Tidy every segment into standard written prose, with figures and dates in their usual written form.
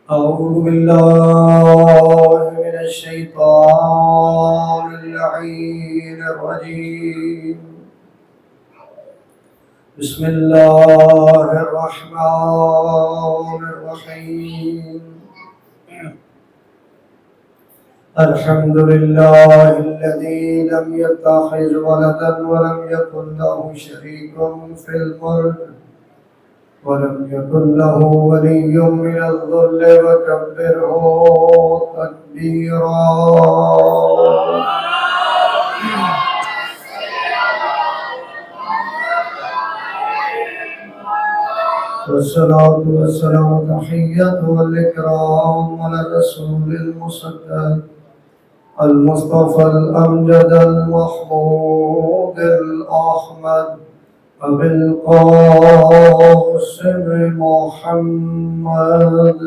أعوذ بالله من الشيطان اللعين الرجيم. بسم الله الرحمن الرحيم. الحمد لله الذي لم يتخذ ولدا ولم يكن له شريك في الملك ولم يكن له ولي من الذل وكبره تكبيرا. والصلاة والسلام تحية والإكرام على الرسول المصدق المصطفى الأمجد المحمود الأحمد أبي القاسم محمد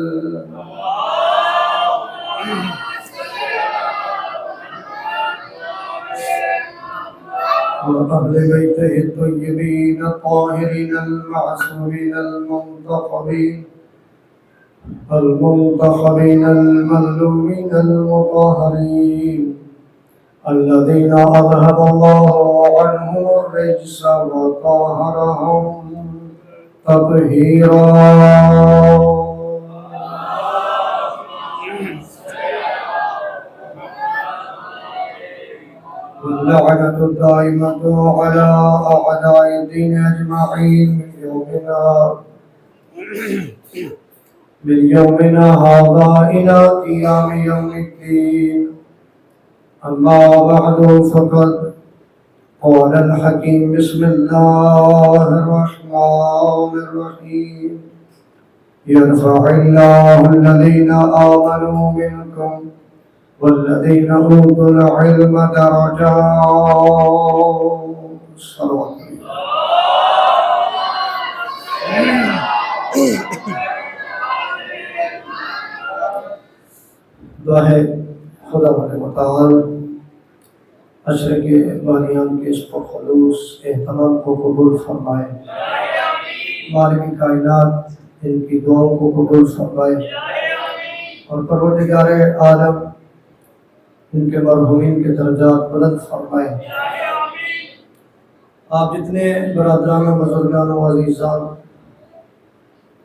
وأهل بيته الطيبين الطاهرين المعصومين المنتخبين المظلومين المطهرين الذين أذهب الله عنهم الرجس وطهرهم تطهيرا. واللعنة الدائمة على أعداء الدين أجمعين من يومنا هذا إلى قيام يوم الدين. أما بعد فقد قال الحكيم بسم الله الرحمن الرحيم. يرفع الله الذين آمنوا منكم والذين أوتوا العلم درجات. صلوات دعا ہے خدا متعال عشر کے باریان کے اس پر خلوص اہتمام کو قبول فرمائے. مالک کائنات ان کی دعاؤں کو قبول فرمائے اور پروردگار عالم ان کے مرحومین کے درجات بلند فرمائے. آپ جتنے برادران و بزرگان و عزیزان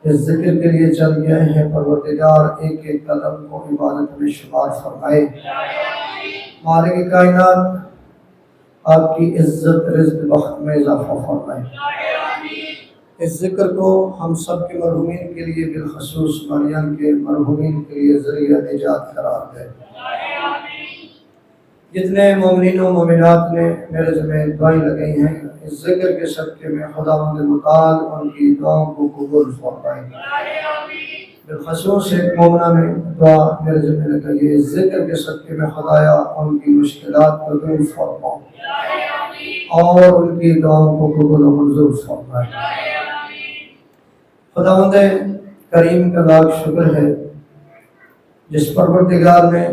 اس ذکر کے لیے چل گئے ہیں، پروردگار ایک ایک قدم کو عبادت میں شمار فرمائے. مالک کائنات آپ کی عزت رزق بخت میں اضافہ فرمائے. اس ذکر کو ہم سب کے مرحومین کے لیے بالخصوص مریم کے مرحومین کے لیے ذریعہ نجات قرار دے. جتنے مومنین و مومنات نے میرے ذمہ دعائیں لگائی ہیں، اس ذکر کے صدقے میں خداوند متعال ان کی دعاؤں کو قبول فرمائے. بالخصوص ایک مومنہ میں دعا میرے ذمہ لگائی ہے، اس ذکر کے صدقے میں خدایا ان کی مشکلات کو دور فرما اور ان کی دعاؤں کو قبول و منظور فرمائے. خداوند کریم کا لاکھ شکر ہے جس پروردگار نے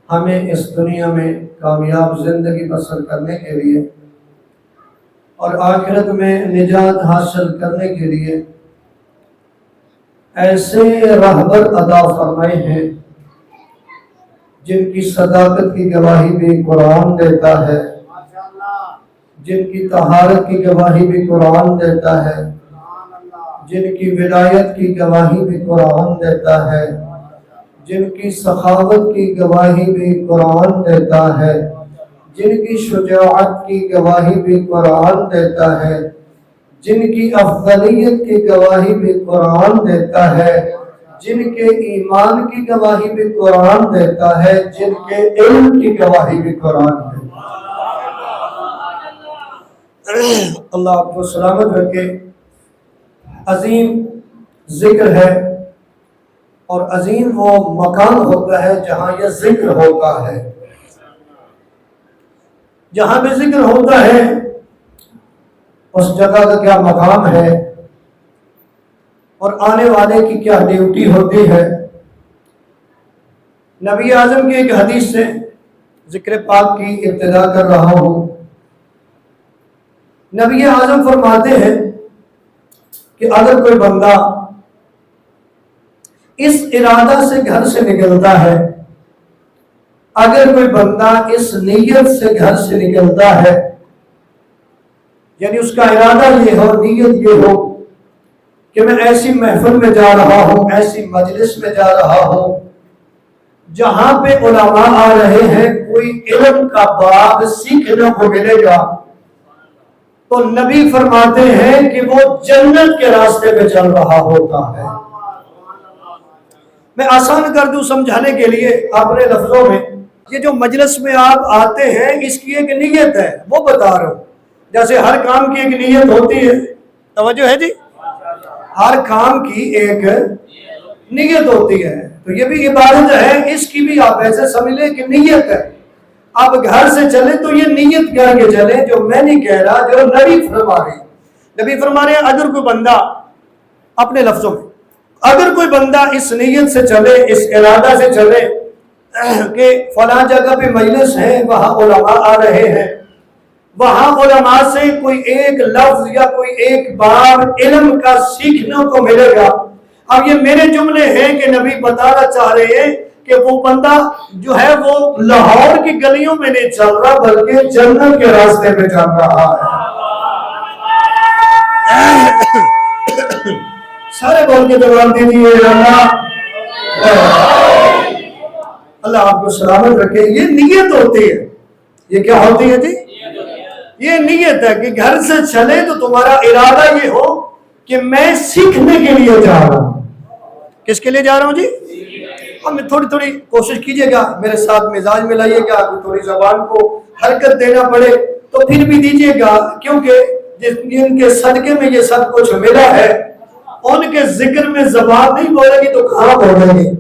ہمیں اس دنیا میں کامیاب زندگی بسر کرنے کے لیے اور آخرت میں نجات حاصل کرنے کے لیے ایسے رہبر عطا فرمائے ہیں جن کی صداقت کی گواہی بھی قرآن دیتا ہے، جن کی طہارت کی گواہی بھی قرآن دیتا ہے، جن کی ولایت کی گواہی بھی قرآن دیتا ہے، جن کی سخاوت کی گواہی بھی قرآن دیتا ہے، جن کی شجاعت کی گواہی بھی قرآن دیتا ہے، جن کی افضلیت کی گواہی بھی قرآن دیتا ہے، جن کے ایمان کی گواہی بھی قرآن دیتا ہے، جن کے علم کی گواہی بھی قرآن دیتا ہے. اللہ آپ کو سلامت رکھے. عظیم ذکر ہے اور عظیم وہ مکان ہوتا ہے جہاں یہ ذکر ہوتا ہے. جہاں بھی ذکر ہوتا ہے اس جگہ کا کیا مقام ہے اور آنے والے کی کیا ڈیوٹی ہوتی ہے. نبی اعظم کی ایک حدیث سے ذکر پاک کی ابتدا کر رہا ہوں. نبی اعظم فرماتے ہیں کہ اگر کوئی بندہ اس ارادہ سے گھر سے نکلتا ہے، اگر کوئی بندہ اس نیت سے گھر سے نکلتا ہے، یعنی اس کا ارادہ یہ ہو، نیت یہ ہو کہ میں ایسی محفل میں جا رہا ہوں، ایسی مجلس میں جا رہا ہوں جہاں پہ علماء آ رہے ہیں، کوئی علم کا باب سیکھنے کو ملے گا، تو نبی فرماتے ہیں کہ وہ جنت کے راستے پہ چل رہا ہوتا ہے۔ میں آسان کر دوں سمجھانے کے لیے اپنے لفظوں میں، یہ جو مجلس میں آپ آتے ہیں اس کی ایک نیت ہے، وہ بتا رہا ہوں۔ جیسے ہر کام کی ایک نیت ہوتی ہے، توجہ ہے جی، ہر کام کی ایک نیت ہوتی ہے، تو یہ بھی عبادت ہے، اس کی بھی آپ ایسے سمجھ لیں کہ نیت ہے۔ آپ گھر سے چلیں تو یہ نیت کر کے چلیں، جو میں نہیں کہہ رہا، جو نبی فرما رہے ہیں۔ نبی فرما رہے ہیں اگر کوئی بندہ، اپنے لفظوں میں، اگر کوئی بندہ اس نیت سے چلے، اس ارادہ سے چلے کہ فلاں جگہ پہ مجلس ہے، وہاں علماء آ رہے ہیں، وہاں علماء سے کوئی ایک لفظ یا کوئی ایک باب علم کا سیکھنے کو ملے گا۔ اب یہ میرے جملے ہیں کہ نبی بتانا چاہ رہے ہیں کہ وہ بندہ جو ہے وہ لاہور کی گلیوں میں نہیں چل رہا بلکہ جنت کے راستے پہ چل رہا ہے۔ سارے بول کے جواب دیجیے اللہ آپ کو سلامت رکھے۔ یہ نیت ہوتی ہے، یہ کیا ہوتی ہے جی؟ یہ نیت ہے کہ گھر سے چلے تو تمہارا ارادہ یہ ہو کہ میں سیکھنے کے لیے جا رہا ہوں۔ کس کے لیے جا رہا ہوں جی؟ ہم تھوڑی تھوڑی کوشش کیجئے گا، میرے ساتھ مزاج میں لائیے گا، تھوڑی زبان کو حرکت دینا پڑے تو پھر بھی دیجئے گا، کیونکہ جن کے صدقے میں یہ سب کچھ ملا ہے ان کے ذکر میں زبان نہیں بولے گی تو کہاں بولے گی؟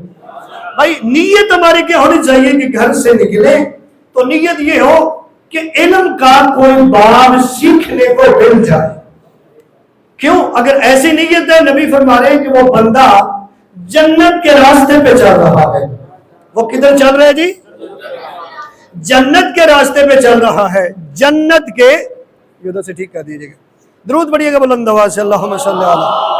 بھائی نیت ہماری کیا ہونی چاہیے کہ گھر سے نکلے تو نیت یہ ہو کہ علم کا کوئی باب سیکھنے کو مل جائے۔ کیوں؟ اگر ایسی نیت ہے، نبی فرما رہے ہیں کہ وہ بندہ جنت کے راستے پہ چل رہا ہے۔ وہ کدھر چل رہا ہے جی؟ جنت کے راستے پہ چل رہا ہے۔ جنت کے، یہ ادھر سے ٹھیک کر دیجیے گا، درود پڑھیے گا بلند آواز سے، اللہم صلی علی۔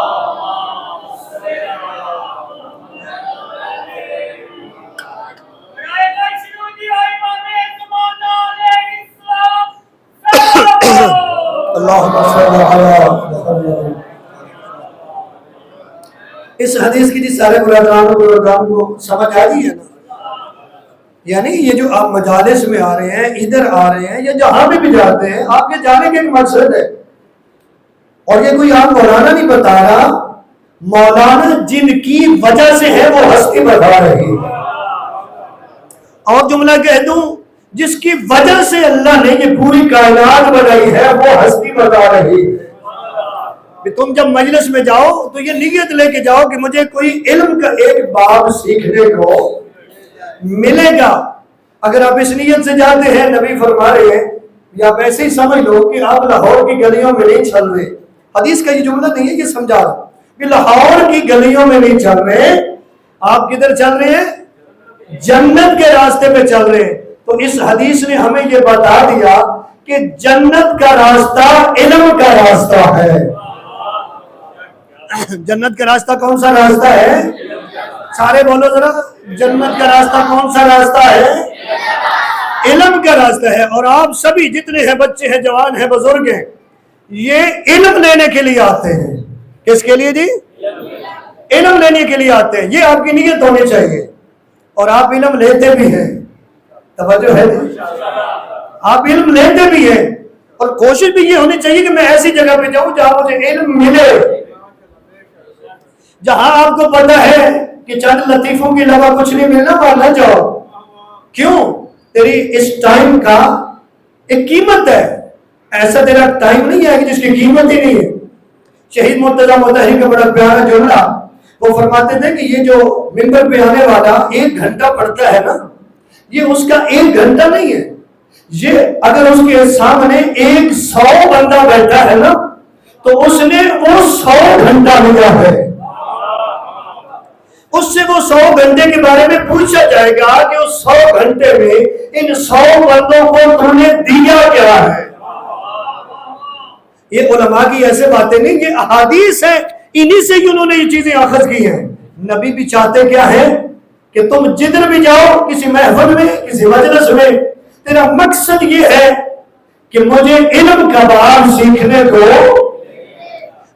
اس حدیث کی جی سارے پروگرام کو سمجھ آ رہی ہے نا؟ یعنی یہ جو آپ مجالس میں آ رہے ہیں، ادھر آ رہے ہیں یا جہاں بھی جاتے ہیں، آپ کے جانے کے ایک مقصد ہے، اور یہ کوئی آپ مولانا نہیں بتا رہا، مولانا جن کی وجہ سے ہے وہ ہستی بتا رہی ہے۔ اور جملہ کہہ دوں، جس کی وجہ سے اللہ نے یہ پوری کائنات بنائی ہے وہ ہستی بتا رہی ہے۔ تم جب مجلس میں جاؤ تو یہ نیت لے کے جاؤ کہ مجھے کوئی علم کا ایک باب سیکھنے کو ملے گا۔ اگر آپ اس نیت سے جاتے ہیں، نبی فرما رہے ہیں، یا آپ ایسے ہی سمجھ لو کہ آپ لاہور کی گلیوں میں نہیں چل رہے، حدیث کا یہ جملہ نہیں ہے، یہ سمجھا رہا کہ لاہور کی گلیوں میں نہیں چل رہے، آپ کدھر چل رہے ہیں؟ جنت کے راستے پہ چل رہے ہیں۔ تو اس حدیث نے ہمیں یہ بتا دیا کہ جنت کا راستہ علم کا راستہ ہے۔ جنت کا راستہ کون سا راستہ ہے؟ سارے بولو ذرا، جنت کا راستہ کون سا راستہ ہے؟ علم کا راستہ ہے۔ اور آپ سبھی جتنے ہیں، بچے ہیں، جوان ہیں، بزرگ ہیں، یہ علم لینے کے لیے آتے ہیں۔ کس کے لیے جی؟ علم لینے کے لیے آتے ہیں۔ یہ آپ کی نیت ہونی چاہیے، اور آپ علم لیتے بھی ہیں، توجہ ہے جی؟ آپ علم لیتے بھی ہیں، اور کوشش بھی یہ ہونی چاہیے کہ میں ایسی جگہ پہ جاؤں جہاں مجھے علم ملے، جہاں آپ کو پتہ ہے کہ چند لطیفوں کے علاوہ کچھ نہیں ملنا، وہاں نہ جاؤ۔ کیوں؟ تیری اس ٹائم کا ایک قیمت ہے، ایسا تیرا ٹائم نہیں ہے کہ جس کی قیمت ہی نہیں ہے۔ شہید مرتضیٰ مطہری کا بڑا پیارا جملہ، وہ فرماتے تھے کہ یہ جو منبر پہ آنے والا 1 گھنٹہ پڑھتا ہے نا، یہ اس کا 1 گھنٹہ نہیں ہے، یہ اگر اس کے سامنے 100 بندہ بیٹھا ہے نا تو اس نے وہ 100 گھنٹہ لیا ہے۔ اس سے وہ 100 گھنٹے کے بارے میں پوچھا جائے گا کہ اس 100 گھنٹے میں ان 100 بندوں کو تم نے دیا کیا ہے۔ یہ علماء کی ایسے باتیں نہیں، یہ احادیث ہیں، انہی سے ہی انہوں نے یہ چیزیں اخذ کی ہیں۔ نبی بھی چاہتے کیا ہے کہ تم جدھر بھی جاؤ، کسی محفل میں، کسی مجلس میں، تیرا مقصد یہ ہے کہ مجھے علم کا باب سیکھنے کو۔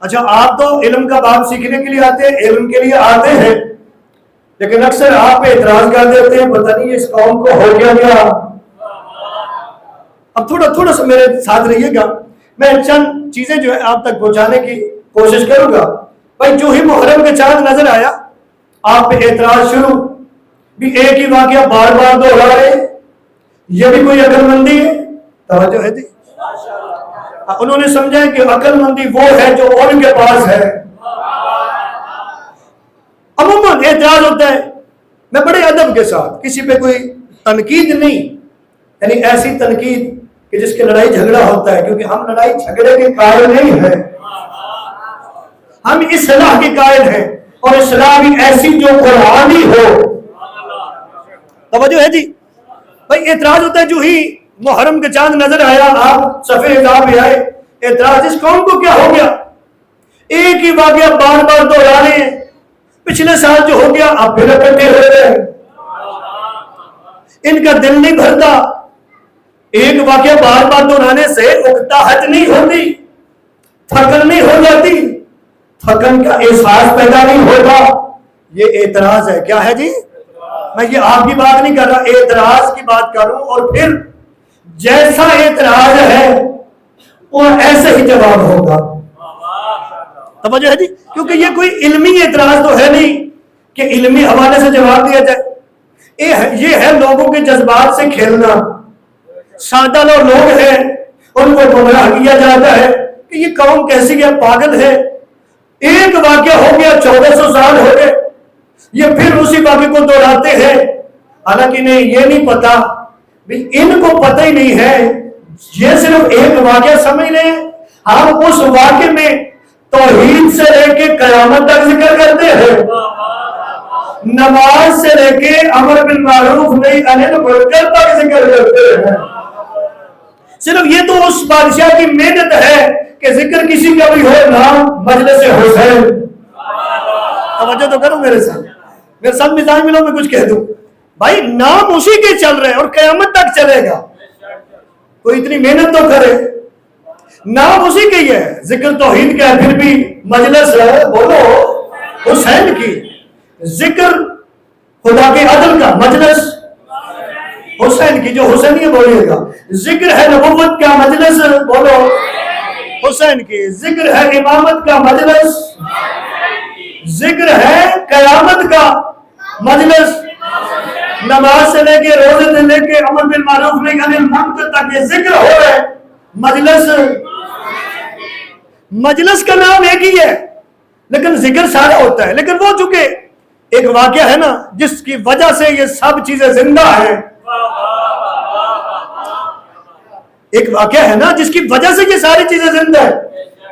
اچھا آپ تو علم کا باب سیکھنے کے لیے آتے ہیں، علم کے لیے آتے ہیں، لیکن اکثر آپ پہ اعتراض کر دیتے ہیں، پتہ نہیں اس قوم کو ہو گیا۔ اب تھوڑا سا میرے ساتھ رہیے گا، میں چند چیزیں جو ہے آپ تک پہنچانے کی کوشش کروں گا۔ بھائی جو ہی محرم کے چاند نظر آیا آپ پہ اعتراض شروع، بھی ایک ہی واقعہ بار بار دوہرا رہے، یہ بھی کوئی عقل مندی ہے؟ توجہ ہے جی؟ انہوں نے سمجھا کہ عقل مندی وہ ہے جو ان کے پاس ہے۔ عموماً اعتراض ہوتا ہے، میں بڑے ادب کے ساتھ، کسی پہ کوئی تنقید نہیں، یعنی ایسی تنقید کہ جس کے لڑائی جھگڑا ہوتا ہے، کیونکہ ہم لڑائی جھگڑے کے قائل نہیں ہیں، ہم اصلاح کے قائل ہیں، اور اصلاح بھی ایسی جو قرآنی ہو۔ توجہ ہے جی؟ بھائی اعتراض ہوتا ہے جو ہی محرم کے چاند نظر آیا آپ صفحے حساب میں آئے، اعتراض اس قوم کو کیا ہو گیا؟ ایک ہی واقعہ بار بار دوہرا رہے ہیں، پچھلے سال جو ہو گیا آپ پھر اکٹھے ہو گئے، ان کا دل نہیں بھرتا۔ ایک واقعہ بار بار دہرانے سے اکتاہٹ نہیں ہوتی، تھکن نہیں ہو جاتی، تھکن کا احساس پیدا نہیں ہوتا۔ یہ اعتراض ہے، کیا ہے جی؟ میں یہ آپ کی بات نہیں کر رہا، اعتراض کی بات کر رہا ہوں، اور پھر جیسا اعتراض ہے وہ ایسے ہی جواب ہوگا۔ توجہ ہے جی؟ کیونکہ یہ کوئی علمی اعتراض تو ہے نہیں کہ علمی حوالے سے جواب دیا جائے، یہ ہے لوگوں کے جذبات سے کھیلنا۔ سادہ لوگ ہیں، ان کو گمراہ کیا جاتا ہے کہ یہ قوم کیسی ہے، پاگل ہے، ایک واقعہ ہو گیا 1400 سال ہو گئے، یہ پھر اسی واقعے کو دہراتے ہیں، حالانکہ انہیں یہ نہیں پتا، ان کو پتہ ہی نہیں ہے، یہ صرف ایک واقعہ سمجھ لیں، ہم اس واقعے میں توحید سے لے کے قیامت تک ذکر کرتے ہیں، نماز سے لے کے امر بالمعروف نہی عن المنکر تک ذکر کرتے ہیں۔ صرف یہ تو اس بادشاہ کی محنت ہے کہ ذکر کسی کا بھی ہو، نام مجلس حسین۔ توجہ تو کرو میرے ساتھ مزاج ملو میں کچھ کہہ دوں، بھائی نام اسی کے چل رہے اور قیامت تک چلے گا، کوئی اتنی محنت تو کرے، نام اسی کے ہی ہے، ذکر توحید کا ہے، پھر بھی مجلس ہے، بولو حسین کی، ذکر خدا کے عدل کا، مجلس حسین کی، جو حسینیہ بولیے گا، ذکر ہے نبوت کا، مجلس بولو حسین کی، ذکر ہے امامت کا، مجلس، ذکر ہے قیامت کا، مجلس، نماز سے لے کے روزے سے لے کے امر بالمعروف نہی عن المنکر تک یہ ذکر ہو رہا ہے، مجلس کا نام ایک ہی ہے لیکن ذکر سارا ہوتا ہے، لیکن وہ چونکہ ایک واقعہ ہے نا جس کی وجہ سے یہ سب چیزیں زندہ ہیں، ایک واقعہ ہے نا جس کی وجہ سے یہ ساری چیزیں زندہ ہیں،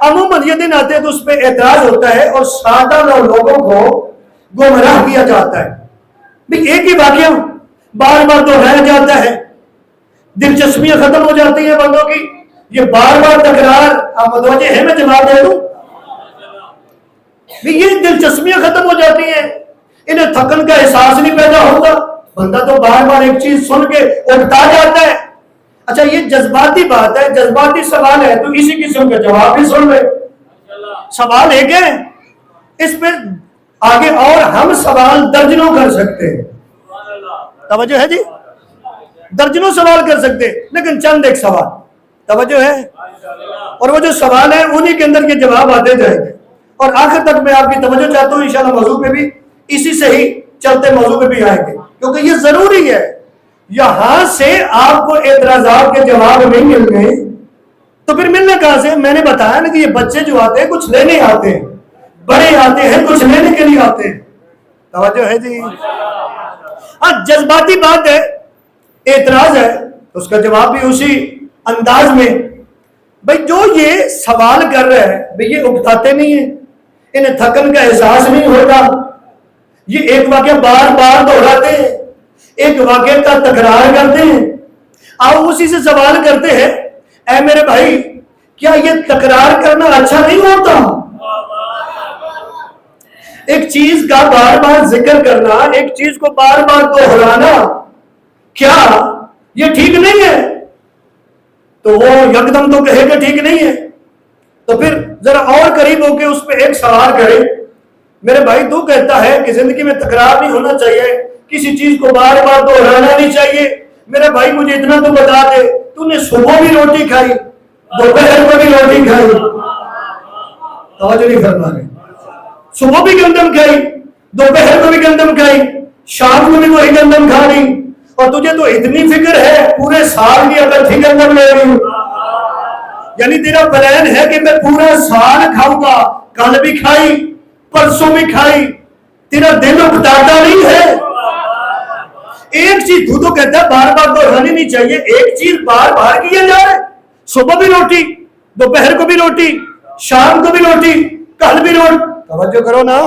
عموماً یہ دن آتے ہیں تو اس پہ اعتراض ہوتا ہے اور سادہ لوگوں کو گمراہ کیا جاتا ہے، بھی ایک ہی واقعہ بار بار دہرایا جاتا ہے، دلچسپیاں ختم ہو جاتی ہیں بندوں کی، یہ بار بار تکرار، آپ متوجہ ہے میں جواب دے دوں، یہ دلچسپیاں ختم ہو جاتی ہیں، انہیں تھکن کا احساس نہیں پیدا ہوتا، بندہ تو بار بار ایک چیز سن کے اکتا جاتا ہے۔ اچھا یہ جذباتی بات ہے، جذباتی سوال ہے تو اسی قسم کا جواب بھی سن لے، سوال ایک ہے، اس پہ آگے اور ہم سوال درجنوں کر سکتے ہیں، توجہ ہے جی، درجنوں سوال کر سکتے ہیں، لیکن چند ایک سوال، توجہ ہے، اور وہ جو سوال ہے انہی کے اندر کے جواب آتے جائیں گے، اور آخر تک میں آپ کی توجہ چاہتا ہوں انشاءاللہ موضوع پہ بھی اسی سے ہی چلتے موضوع پہ بھی آئیں گے، کیونکہ یہ ضروری ہے، یہاں سے آپ کو اعتراضات کے جواب نہیں مل گئے تو پھر ملنے کہاں سے؟ میں نے بتایا نا کہ یہ بچے جو آتے ہیں کچھ لینے آتے ہیں، بڑے آتے ہیں کچھ لینے کے لیے آتے ہیں، توجہ ہے جی، ہاں جذباتی بات ہے، اعتراض ہے اس کا جواب بھی اسی انداز میں، بھئی جو یہ سوال کر رہے ہیں بھئی یہ اکتاتے نہیں ہیں، انہیں تھکن کا احساس نہیں ہوتا، یہ ایک واقعہ بار بار دہراتے ہیں، ایک واقعے کا تکرار کرتے ہیں، آپ اسی سے سوال کرتے ہیں، اے میرے بھائی کیا یہ تکرار کرنا اچھا نہیں ہوتا؟ ایک چیز کا بار بار ذکر کرنا، ایک چیز کو بار بار دہرانا، کیا یہ ٹھیک نہیں ہے؟ تو وہ یکدم تو کہے کہ ٹھیک نہیں ہے، تو پھر ذرا اور قریب ہو کے اس پہ ایک سوال کرے، میرے بھائی تو کہتا ہے کہ زندگی میں تکرار نہیں ہونا چاہیے، کسی چیز کو بار بار دہرانا نہیں چاہیے، میرے بھائی مجھے اتنا تو بتا دے، تو نے صبح بھی روٹی کھائی، دوپہر کو بھی روٹی کھائی، توجہ نہیں فرما رہے، صبح بھی گندم کھائی، دوپہر کو بھی گندم کھائی، شام کو بھی وہی گندم کھا لی، اور تجھے تو اتنی فکر ہے پورے سال کی اگر تھی گندم لے رہی ہوں، یعنی تیرا پلان ہے کہ میں پورا سال کھاؤں گا، کل بھی کھائی پرسوں بھی کھائی، تیرا دل اکتاتا نہیں ہے۔ ایک چیز تو کہتا ہے بار بار دہرانی نہیں چاہیے، ایک چیز بار بار کیا جا رہا ہے، صبح بھی روٹی، دوپہر کو بھی روٹی، شام کو بھی روٹی، کل بھی روٹی، توجہ کرو نا،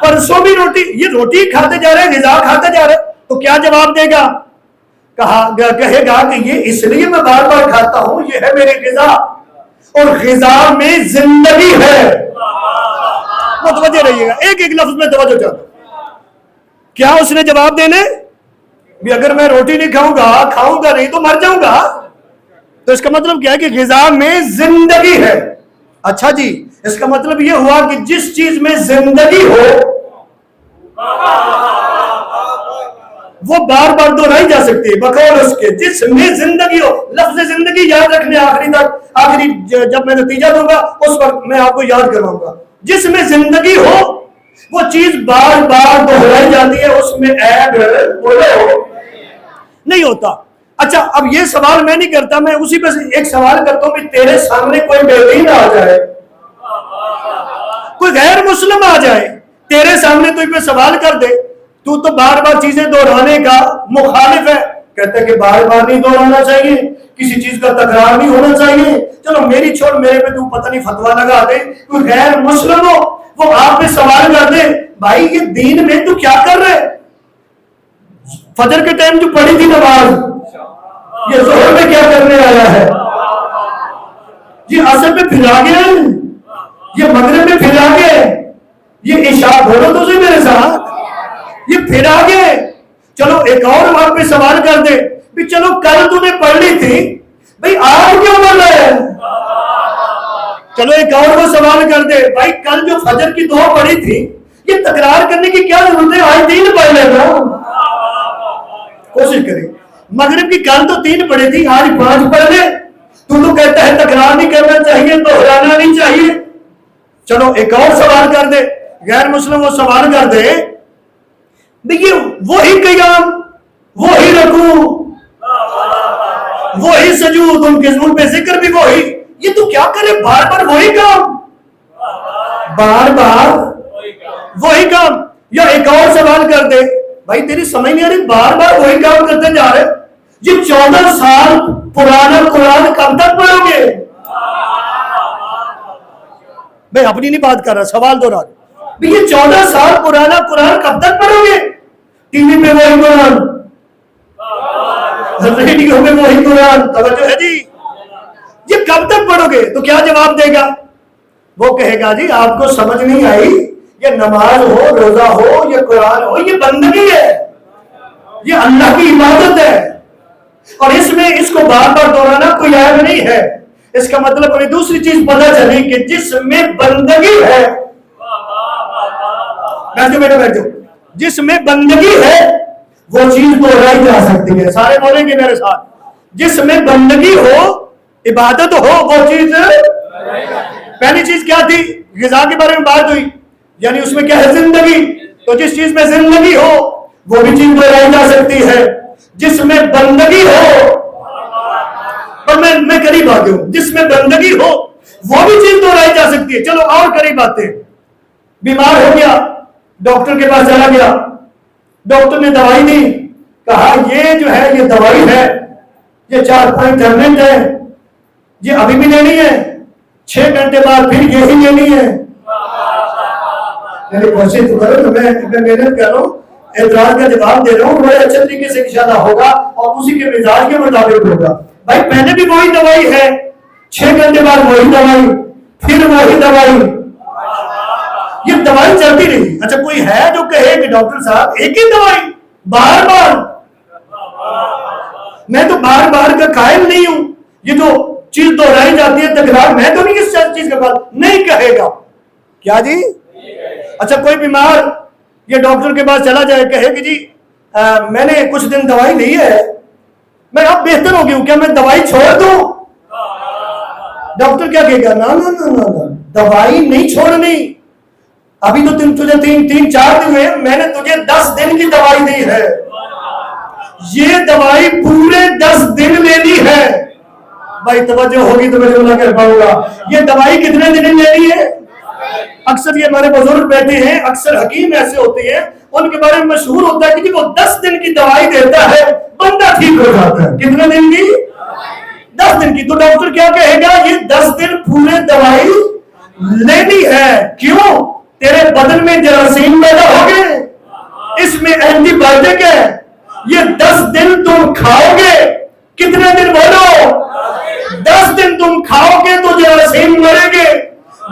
پرسوں بھی روٹی، یہ روٹی کھاتے جا رہے ہیں، غذا کھاتے جا رہے ہیں، تو کیا جواب دے گا؟ کہے گا کہ یہ اس لیے میں بار بار کھاتا ہوں، یہ ہے میری غذا، اور غذا میں زندگی ہے۔ متوجہ رہیے گا، ایک ایک لفظ میں توجہ چاہتا ہوں۔ کیا اس نے جواب دینے بھی اگر میں روٹی نہیں کھاؤں گا نہیں تو مر جاؤں گا، تو اس کا مطلب کیا ہے کہ غذا میں زندگی ہے۔ اچھا جی، اس کا مطلب یہ ہوا کہ جس چیز میں زندگی ہو وہ بار بار دہرائی جا سکتی ہے، بقول اس کے جس میں زندگی ہو۔ لفظ زندگی یاد رکھنے آخری جب میں نتیجہ دوں گا اس وقت میں آپ کو یاد کرواؤں گا۔ جس میں زندگی ہو وہ چیز بار بار دہرائی جاتی ہے، اس میں عیب نہیں ہوتا۔ اچھا، اب یہ سوال میں نہیں کرتا، میں اسی پہ ایک سوال کرتا ہوں کہ تیرے سامنے کوئی بے دین آ جائے، کوئی غیر مسلم آ جائے، تیرے سامنے تو پہ سوال کر دے، تو بار بار چیزیں دہرانے کا مخالف ہے، کہتا ہے کہ بار بار نہیں دہرانا چاہیے، کسی چیز کا تکرار نہیں ہونا چاہیے، چلو میری چھوڑ، میرے پہ تو پتہ نہیں فتویٰ لگا دے، کوئی غیر مسلم ہو وہ آپ پہ سوال کر دے، بھائی یہ دین میں تو کیا کر رہے؟ فجر کے ٹائم جو پڑھی تھی نماز، یہ ظہر میں کیا کرنے آیا ہے؟ یہ عصر پہ پھر آگے، یہ مغرب میں پھر آگے، یہ عشاء بولو تو صحیح میرے ساتھ، یہ پھر آگے۔ چلو ایک اور وہاں پہ سوال کر دے بھی چلو کل تو نے پڑھ لی تھی بھائی آج کیوں پڑھ رہے ہیں؟ چلو ایک اور وہ سوال کر دے بھائی کل جو فجر کی دعا پڑھی تھی یہ تکرار کرنے کی کیا ضرورت ہے، آج 3 پڑھ لینا، کوشش کریں۔ مغرب کی کل تو 3 پڑھی تھی، آج 5 پڑھ لے، تو کہتا ہے تکرار نہیں کرنا چاہیے، دہرانا نہیں چاہیے۔ چلو ایک اور سوال کر دے، غیر مسلم وہ سوال کر دے دیکھیے وہی قیام، وہی رکوع، وہی سجود، ان پہ ذکر بھی وہی، یہ تو کیا کرے بار بار وہی کام، بار بار وہی کام۔ یا ایک اور سوال کر دے بھائی تیری سمجھ نہیں آ رہی، بار بار وہی کام کرتے جا رہے، یہ 14 سال پرانا قرآن کب تک پڑھو گے؟ میں اپنی نہیں بات کر رہا، سوال دو رہا، یہ 14 سال پرانا قرآن کب تک پڑھو گے؟ ٹی وی پہ وہی قرآن، ریڈیو میں وہی قرآن، توجہ ہے جی، یہ کب تک پڑھو گے؟ تو کیا جواب دے گا؟ وہ کہے گا جی آپ کو سمجھ نہیں آئی، یہ نماز ہو، روزہ ہو، یہ قرآن ہو، یہ بندگی ہے، یہ اللہ کی عبادت ہے، اور اس میں اس کو بار بار دہرانا کوئی عیب نہیں ہے۔ اس کا مطلب ہمیں دوسری چیز پتہ چلی کہ جس میں بندگی ہے، بیٹھو، جس میں بندگی ہے وہ چیز دہرائی جا سکتی ہے۔ سارے بولیں گے میرے ساتھ، جس میں بندگی ہو، عبادت ہو، وہ چیز، پہلی چیز کیا تھی؟ غذا کے بارے میں بات ہوئی، یعنی اس میں کیا ہے؟ زندگی، تو جس چیز میں زندگی ہو وہ بھی چیز دہرائی جا سکتی ہے، جس میں بندگی ہو، اور میں قریب آ گیا ہوں، جس میں بندگی ہو وہ بھی چیز دہرائی جا سکتی ہے۔ چلو اور قریب آتے ہیں، بیمار ہو گیا، ڈاکٹر کے پاس چلا گیا، ڈاکٹر نے دوائی دی، کہا یہ جو ہے یہ دوائی ہے، یہ 4-5 ٹیبلٹ ہے، یہ ابھی بھی لینی ہے، 6 گھنٹے بعد پھر یہی لینی ہے۔ یعنی کوشش تو کرو، میں محنت کر رہا ہوں، اعتراض کا جواب دے رہا ہوں، بڑے اچھے طریقے سے انشاءاللہ ہوگا اور اسی کے مزاج کے مطابق ہوگا۔ بھائی پہلے بھی وہی دوائی ہے، 6 گھنٹے بعد وہی دوائی، پھر وہی دوائی، یہ دوائی چلتی رہی. اچھا کوئی ہے جو کہے کہ ڈاکٹر صاحب ایک ہی دوائی بار بار؟ میں تو بار بار کا قائل نہیں ہوں. یہ جو چیز دہرائی جاتی ہے تکرار، میں تو نہیں اس چیز کا بات نہیں کہے گا. کیا جی؟ اچھا کوئی بیمار یہ ڈاکٹر کے پاس چلا جائے، کہے کہ جی میں نے کچھ دن دوائی لی ہے، میں اب بہتر ہو گئی ہوں، کیا میں دوائی چھوڑ دوں؟ ڈاکٹر کیا کہے گا؟ نا دوائی نہیں چھوڑنی. ابھی تو تجھے تین چار دن ہوئے، میں نے تجھے 10 دن کی دوائی دی ہے. یہ دوائی پورے 10 دن لینی ہے. بھائی توجہ ہوگی تو میں جملہ کہہ پاؤں گا. یہ دوائی کتنے دن لینی ہے؟ اکثر یہ ہمارے بزرگ بیٹھے ہیں، اکثر حکیم ایسے ہوتے ہیں، ان کے بارے میں مشہور ہوتا ہے کہ وہ 10 دن کی دوائی دیتا ہے، بندہ ٹھیک ہو جاتا ہے. کتنے دن کی؟ 10 دن کی. تو ڈاکٹر کیا کہے گا؟ یہ 10 دن پورے دوائی لینی ہے. کیوں؟ تیرے بدن میں جراثیم پیدا ہو گئے، اس میں اینٹی بایوٹک ہے. یہ 10 دن تم کھاؤ گے. کتنے دن بولو؟ 10 دن تم کھاؤ گے تو جراثیم مریں گے،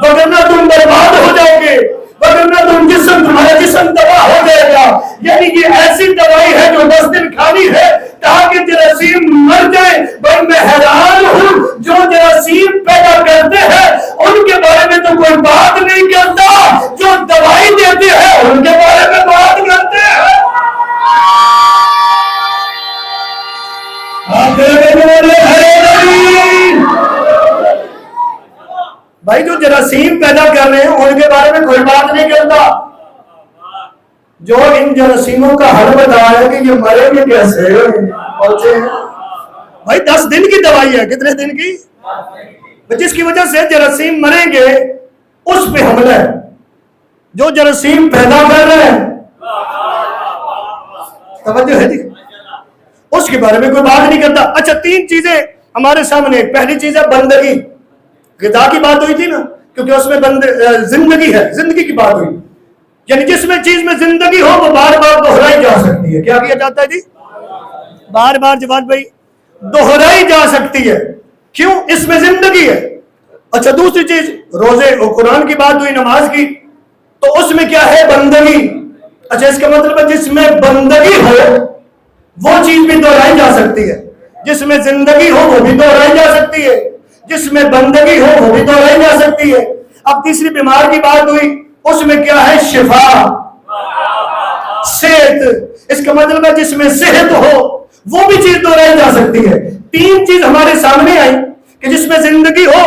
وگرنہ تم برباد ہو جاؤ گے، وگرنہ تمہارا جسم تباہ ہو جائے گا. یعنی یہ ایسی دوائی ہے جو 10 دن کھانی ہے تاکہ جراثیم مر جائے. بھائی میں حیران ہوں، جو جراثیم پیدا کرتے ہیں ان کے بارے میں تو کوئی بات نہیں کرتا، جو دوائی دیتے ہیں ان کے بارے میں بات کرتے ہیں. بھائی جو جراثیم پیدا کر رہے ہیں ان کے بارے میں کوئی بات نہیں کرتا. جو ان جراثیموں کا حل بتایا ہے کہ یہ مریں گے کیسے پہنچے ہیں. بھائی 10 دن کی دوائی ہے. کتنے دن کی؟ جس کی وجہ سے جراثیم مریں گے اس پہ حملہ ہے. جو جراثیم پیدا کر رہے ہیں، توجہ ہے جی، اس کے بارے میں کوئی بات نہیں کرتا. اچھا 3 چیزیں ہمارے سامنے. پہلی چیز ہے بندگی. غذا کی بات ہوئی تھی نا، کیونکہ اس میں زندگی ہے، زندگی کی بات ہوئی. یعنی جس میں چیز میں زندگی ہو وہ بار بار دہرائی جا سکتی ہے. کیا کیا جاتا ہے جی؟ بار بار جواد بھائی دہرائی جا سکتی ہے. کیوں؟ اس میں زندگی ہے. اچھا دوسری چیز روزے اور قرآن کی بات ہوئی، نماز کی، تو اس میں کیا ہے؟ بندگی. اچھا اس کا مطلب ہے جس میں بندگی ہو وہ چیز بھی دہرائی جا سکتی ہے. جس میں زندگی ہو وہ بھی دہرائی جا سکتی ہے، جس میں بندگی ہو وہ بھی دہرائی جا سکتی ہے. اب تیسری بیمار کی بات ہوئی، اس میں کیا ہے؟ شفا، صحت. اس کا مطلب ہے جس میں صحت ہو وہ بھی چیز دہرائی جا سکتی ہے. 3 چیز ہمارے سامنے آئی کہ جس میں زندگی ہو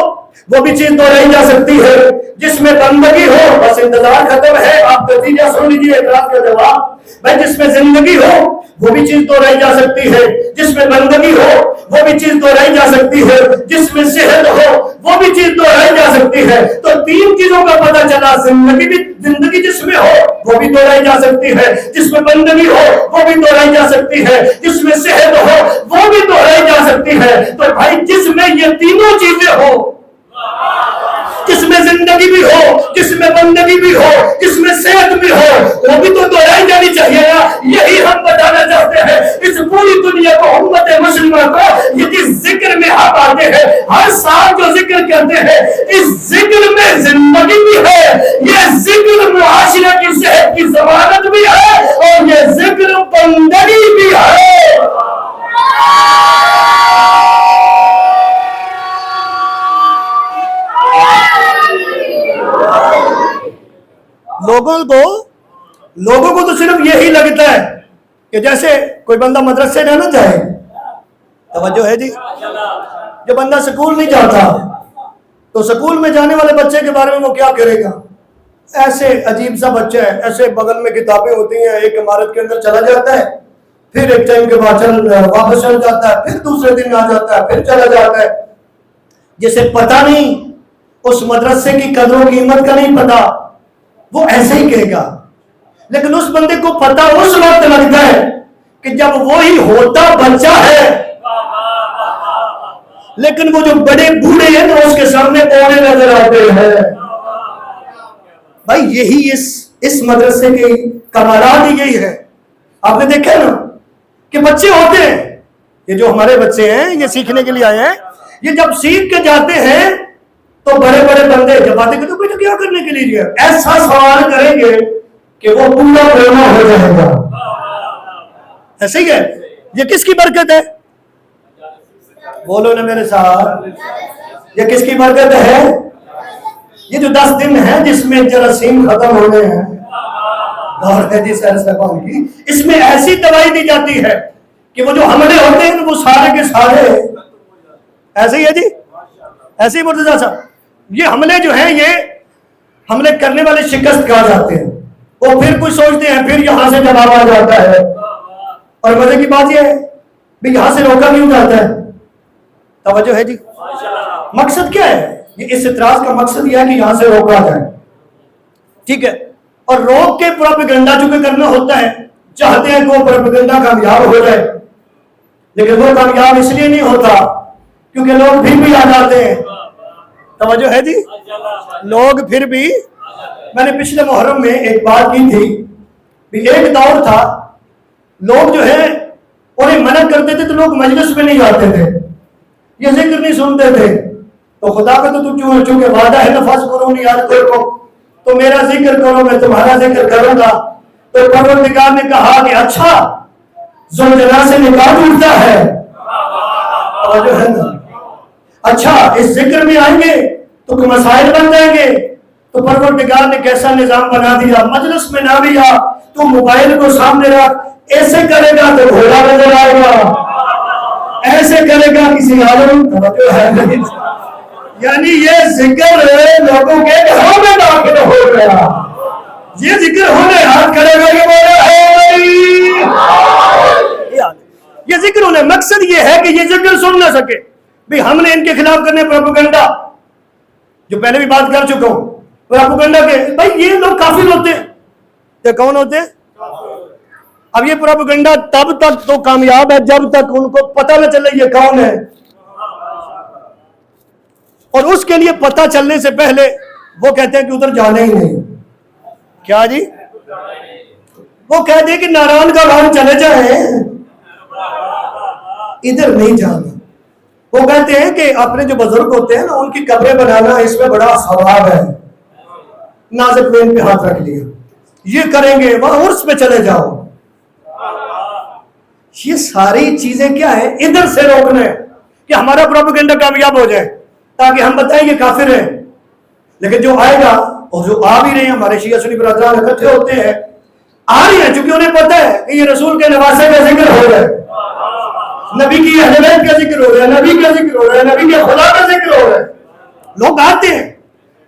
وہ بھی چیز دہرائی جا سکتی ہے، جس میں بندگی ہو. بس انتظار ختم ہے، آپ نتیجہ سن لیجیے اعتراض کا جواب. بھائی جس میں زندگی ہو وہ بھی چیز دہرائی جا سکتی ہے، جس میں بندگی ہو وہ بھی چیز دہرائی جا سکتی ہے، جس میں صحت ہو وہ بھی چیز دہرائی جا سکتی ہے. تو 3 چیزوں کا پتہ چلا. زندگی جس میں ہو وہ بھی دہرائی جا سکتی ہے، جس میں بندگی ہو وہ بھی دہرائی جا سکتی ہے، جس میں صحت ہو وہ بھی دہرائی جا سکتی ہے. تو بھائی جس میں یہ تینوں چیزیں ہو، جس میں زندگی بھی ہو، جس میں بندگی بھی ہو، جس میں صحت بھی ہو، وہ بھی تو دہرائی جانی چاہیے نا. یہی ہم بتانا چاہتے ہیں اس پوری دنیا کو، امت مسلمہ کو. یہ جس ذکر میں ہم آتے ہیں، ہر سال جو ذکر کرتے ہیں، اس ذکر میں زندگی بھی ہے، یہ ذکر معاشرے کی صحت کی ضمانت بھی ہے، اور یہ ذکر بندگی بھی ہے. لوگوں کو تو صرف یہی لگتا ہے کہ جیسے کوئی بندہ مدرسے نہ جائے. توجہ ہے جی. جو بندہ سکول نہیں جاتا تو سکول میں جانے والے بچے کے بارے میں وہ کیا کرے گا؟ ایسے عجیب سا بچہ ہے، ایسے بغل میں کتابیں ہوتی ہیں، ایک عمارت کے اندر چلا جاتا ہے، پھر ایک ٹائم کے بعد واپس چل جاتا ہے، پھر دوسرے دن آ جاتا ہے، پھر چلا جاتا ہے. جسے پتہ نہیں، اس مدرسے کی قدر و قیمت کا نہیں پتا، وہ ایسے ہی کہے گا. لیکن اس بندے کو پتہ اس وقت لگتا ہے کہ جب وہی ہوتا بچہ ہے، لیکن وہ جو بڑے بوڑھے ہیں تو اس کے سامنے پونے نظر آتے ہیں. بھائی یہی اس مدرسے کے کمالات ہی یہی ہے. آپ نے دیکھا نا کہ بچے ہوتے ہیں، یہ جو ہمارے بچے ہیں یہ سیکھنے کے لیے آئے ہیں، یہ جب سیکھ کے جاتے ہیں تو بڑے بڑے بندے جب باتیں کرتے بیٹا کیا کرنے کے لیے گیا, ایسا سوال کریں گے کہ وہ پورا پریما ہو جائے گا. ایسے ہی ہے. یہ کس کی برکت ہے؟ بولو نا میرے ساتھ, یہ کس کی برکت ہے؟ یہ جو 10 دن ہیں جس میں جراثیم ختم ہونے ہیں, غور ہے جی سر صاحبان کی, اس میں ایسی دوائی دی جاتی ہے کہ وہ جو حملے ہوتے ہیں وہ سارے کے سارے. ایسے ہی ہے جی, ایسے ہی مرتضیٰ صاحب. یہ حملے جو ہیں یہ حملے کرنے والے شکست کہا جاتے ہیں. وہ پھر کچھ سوچتے ہیں, پھر یہاں سے جواب آ جاتا ہے. اور مزے کی بات یہ ہے بھی یہاں سے روکا کیوں جاتا ہے؟ توجہ ہے جی. مقصد کیا ہے؟ یہ اس اعتراض کا مقصد یہ ہے کہ یہاں سے روکا جائے. ٹھیک ہے. اور روک کے پروپیگنڈا چونکہ کرنا ہوتا ہے, چاہتے ہیں کہ وہ پروپیگنڈا کامیاب ہو جائے, لیکن وہ کامیاب اس لیے نہیں ہوتا کیونکہ لوگ پھر بھی آ جاتے ہیں. توجہ ہے جی, لوگ پھر بھی. میں نے پچھلے محرم میں ایک بات کی تھی کہ ایک دور تھا لوگ جو ہے انہیں منع کرتے تھے تو لوگ مجلس میں نہیں آتے تھے, یہ ذکر نہیں سنتے تھے. تو خدا کا تو چونکہ وعدہ ہے نفاذ کرو نہیں یاد کو, تو میرا ذکر کرو میں تمہارا ذکر کروں گا. تو پروردگار نے کہا کہ اچھا زلزلہ سے نکاح ٹوٹتا ہے, توجہ ہے نا, اچھا اس ذکر میں آئیں گے تو مسائل بن جائیں گے. تو پروردگار نے کیسا نظام بنا دیا, مجلس میں نہ بھی آ تو موبائل کو سامنے رکھ, ایسے کرے گا تو گھوڑا نظر آئے گا, ایسے کرے گا کسی عالم. توجہ ہے, یعنی یہ ذکر لوگوں کے گھروں میں داخل ہو گیا. یہ ذکر ہونے ہاتھ کرے گا یہ بولا ہے, یہ ذکر ہونے. مقصد یہ ہے کہ یہ ذکر سن نہ سکے. بھی ہم نے ان کے خلاف کرنے پروپیگنڈا, جو پہلے بھی بات کر چکا ہوں, پروپیگنڈا کے بھائی یہ لوگ کافر ہوتے ہیں. یہ کون ہوتے ہیں؟ اب یہ پروپیگنڈا تب تک تو کامیاب ہے جب تک ان کو پتہ نہ چلے یہ کون ہے. اور اس کے لیے پتہ چلنے سے پہلے وہ کہتے ہیں کہ ادھر جانا ہی نہیں. کیا جی؟ وہ کہتے ہیں کہ ناران کا ران چلے جائیں, ادھر نہیں جانا. وہ کہتے ہیں کہ اپنے جو بزرگ ہوتے ہیں نا ان کی قبریں بنانا اس میں بڑا ثواب ہے. نازک وین پہ ہاتھ رکھ لیا, یہ کریں گے وہاں عرس پہ چلے جاؤ. یہ ساری چیزیں کیا ہے؟ ادھر سے روکنا ہے کہ ہمارا پروپیگنڈا کامیاب ہو جائے تاکہ ہم بتائیں یہ کافر ہیں. لیکن جو آئے گا اور جو آ بھی رہے ہیں, ہمارے شیعہ سنی برادران اکٹھے ہوتے ہیں, آ رہے ہیں چونکہ انہیں پتہ ہے کہ یہ رسول کے نواسے کا ذکر ہو رہا ہے, نبی کی اہل بیت کا ذکر ہو رہا ہے, نبی کا ذکر ہو رہا ہے, نبی کے خدا کا ذکر ہو رہا ہے. لوگ آتے ہیں,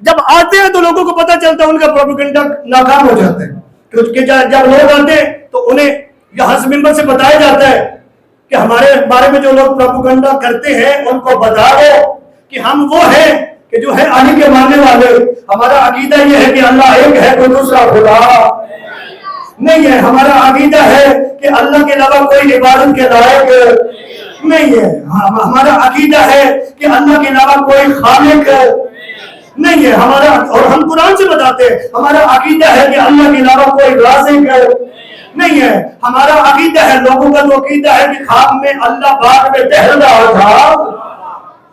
جب آتے ہیں تو لوگوں کو پتہ چلتا ہے ان کا پروپیگنڈا ناکام ہو جاتا ہے. کیونکہ جب لوگ آتے ہیں تو انہیں یہاں سے منبر سے بتایا جاتا ہے کہ ہمارے بارے میں جو لوگ پروپیگنڈا کرتے ہیں ان کو بتا دو کہ ہم وہ ہیں کہ جو ہے علی کے ماننے والے. ہمارا عقیدہ یہ ہے کہ اللہ ایک ہے, کوئی دوسرا خدا نہیں ہے. ہمارا عقیدہ ہے کہ اللہ کے علاوہ کوئی عبادت کے لائق نہیں ہے. ہمارا عقیدہ ہے کہ اللہ کے علاوہ کوئی خالق نہیں ہے. ہمارا, اور ہم قرآن سے بتاتے ہیں, ہمارا عقیدہ ہے کہ اللہ کے علاوہ کوئی رازق نہیں ہے. ہمارا عقیدہ ہے, لوگوں کا تو عقیدہ ہے کہ خواب میں اللہ باغ میں ٹہل رہا تھا.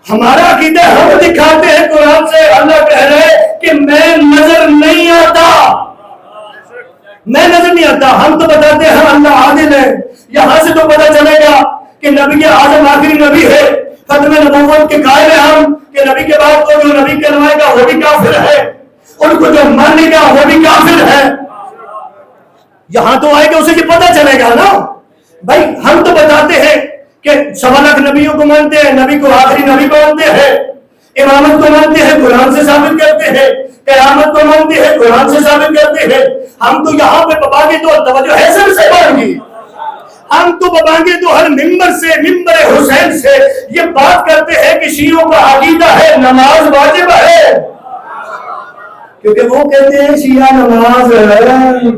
ہمارا عقیدہ ہم دکھاتے ہیں قرآن سے, اللہ کہہ رہے کہ میں نظر نہیں آتا, میں نظر نہیں آتا. ہم تو بتاتے ہیں اللہ عادل ہے. یہاں سے تو پتہ چلے گا کہ نبی اعظم آخری نبی ہے, ختم نبوت کے قائل ہیں ہم کہ نبی کے بعد کو جو نبی کہلوائے گا وہ بھی کافر ہے, ان کو جو ماننے گا وہ بھی کافر ہے. یہاں تو آئے گا اسے یہ پتہ چلے گا نا. بھائی ہم تو بتاتے ہیں کہ 1.25 نبیوں کو مانتے ہیں, نبی کو آخری نبی مانتے ہیں, امامت کو مانتے ہیں, قرآن سے ثابت کرتے ہیں, قیامت کو مانتے ہیں, قرآن سے ثابت کرتے ہیں. ہم تو یہاں پہ بابا تو توجہ ہے سب سے مانگی, ہم تو بابانگے تو ہر ممبر سے, ممبر حسین سے یہ بات کرتے ہیں کہ شیعوں کا عقیدہ ہے نماز واجب ہے, کیونکہ وہ کہتے ہیں شیعہ نماز ہے.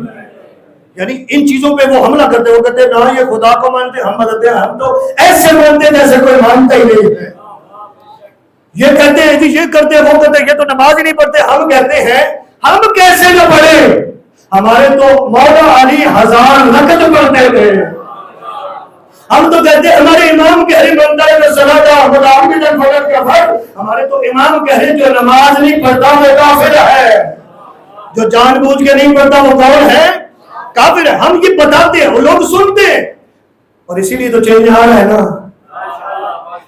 یعنی ان چیزوں پہ وہ حملہ کرتے ہیں, وہ کہتے ہیں نہ یہ خدا کو مانتے, ہم بتاتے ہیں ہم تو ایسے مانتے ہیں جیسے کوئی مانتا ہی نہیں ہے. یہ کہتے ہیں جی یہ کرتے ہیں, وہ کہتے ہیں یہ تو نماز ہی نہیں پڑھتے. ہم کہتے ہیں ہم کیسے نہ پڑھیں, ہمارے تو مولا علی 1000 رکعت پڑھتے تھے, ہم تو کہتے ہیں ہمارے امام کہہ رہے بنتا ہے فجر کا فرض، ہمارے تو امام کہہ رہے جو نماز نہیں پڑھتا وہ کافر ہے، جو جان بوجھ کے نہیں پڑھتا وہ کون ہے؟ کافر ہے۔ ہم یہ بتاتے ہیں، وہ لوگ سنتے ہیں، اور اسی لیے تو چینج آ رہا ہے نا،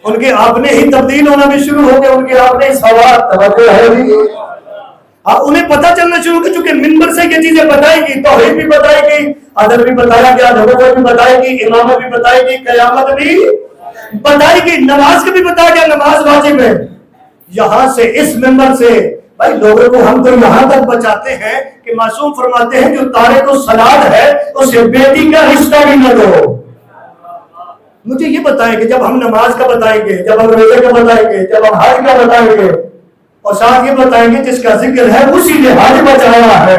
ان کے اپنے ہی تبدیل ہونا بھی شروع ہو گیا، ان کے اپنے سوال توجہ ہے بھی، انہیں پتہ چلنا شروع کہ چونکہ منبر سے یہ چیزیں بتائی گئی، توحید بھی بتائی گئی، ادب بھی بتایا گیا، نبوت بھی بتائی گئی، امامت بھی بتائی گئی، قیامت بھی بتائی گئی، نماز کا بھی بتایا گیا، نماز واجب ہے۔ یہاں سے اس منبر سے بھائی لوگوں کو ہم تو یہاں تک بچاتے ہیں کہ معصوم فرماتے ہیں جو تارک الصلاۃ ہے اسے بیٹی کا رشتہ بھی نہ دو۔ مجھے یہ بتائیں کہ جب ہم نماز کا بتائیں گے، جب ہم روزے کا بتائیں گے، جب ہم حج کا بتائیں گے، اور ساتھ یہ بتائیں گے جس کا ذکر ہے اسی نے حج بچایا ہے،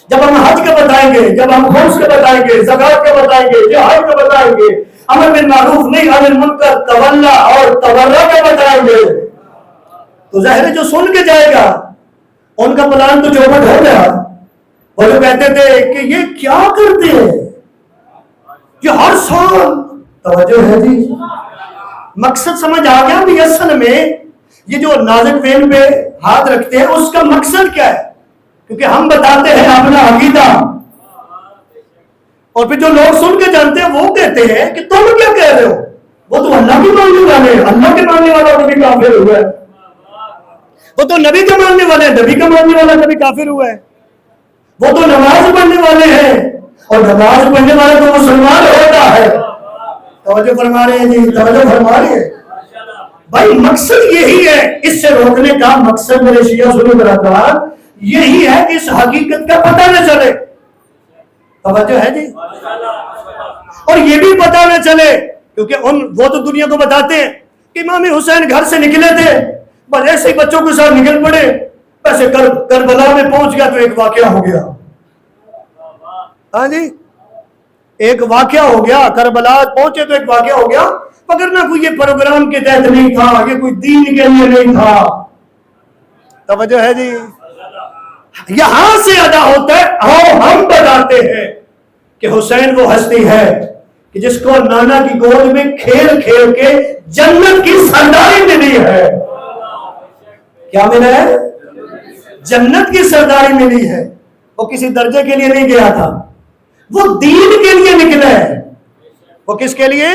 جب ہم حج کا بتائیں گے، جب ہم خمس کا بتائیں گے، زکات کا بتائیں گے، جہاد کا بتائیں گے، امر بالمعروف نہیں عن المنکر تولا اور تورع کا بتائیں گے، تو ظاہر ہے جو سن کے جائے گا ان کا پلان تو چوپٹ ہو گیا۔ وہ جو کہتے تھے کہ یہ کیا کرتے ہیں یہ ہر سال، توجہ ہے جی، مقصد سمجھ آ گیا بھی اصل میں یہ جو نازک وین پہ ہاتھ رکھتے ہیں اس کا مقصد کیا ہے؟ کیونکہ ہم بتاتے ہیں اپنا عقیدہ، اور پھر جو لوگ سن کے جانتے ہیں وہ کہتے ہیں کہ تم کیا کہہ رہے ہو، وہ تو اللہ کے ماننے والے ہیں، اللہ کے ماننے والا کبھی کافر ہوا ہے، وہ تو نبی کا ماننے والے ہیں، نبی کا ماننے والا کبھی کافر ہوا ہے، وہ تو نماز پڑھنے والے ہیں اور نماز پڑھنے والا تو مسلمان ہوتا ہے۔ توجہ فرما رہے ہیں جی، توجہ فرما رہے ہیں بھائی، مقصد یہی ہے، اس سے روکنے کا مقصد میرے شیعہ سنی برادران یہی ہے کہ اس حقیقت کا پتہ نہ چلے، توجہ ہے جی، اور یہ بھی پتہ نہ چلے کیونکہ وہ تو دنیا کو بتاتے ہیں کہ امام حسین گھر سے نکلے تھے، بس ایسے ہی بچوں کے ساتھ نکل پڑے، ویسے کربلا میں پہنچ گیا تو ایک واقعہ ہو گیا، ہاں جی ایک واقعہ ہو گیا، کربلا پہنچے تو ایک واقعہ ہو گیا، مگر نہ کوئی یہ پروگرام کے تحت نہیں تھا، یہ کوئی دین کے لیے نہیں تھا، توجہ ہے جی، یہاں سے ادا ہوتا ہے، ہم بتاتے ہیں کہ حسین وہ ہستی ہے کہ جس کو نانا کی گود میں کھیل کھیل کے جنت کی سرداری ملی ہے، کیا ملا ہے؟ جنت کی سرداری ملی ہے، وہ کسی درجے کے لیے نہیں گیا تھا، وہ دین کے لیے نکلا ہے، وہ کس کے لیے؟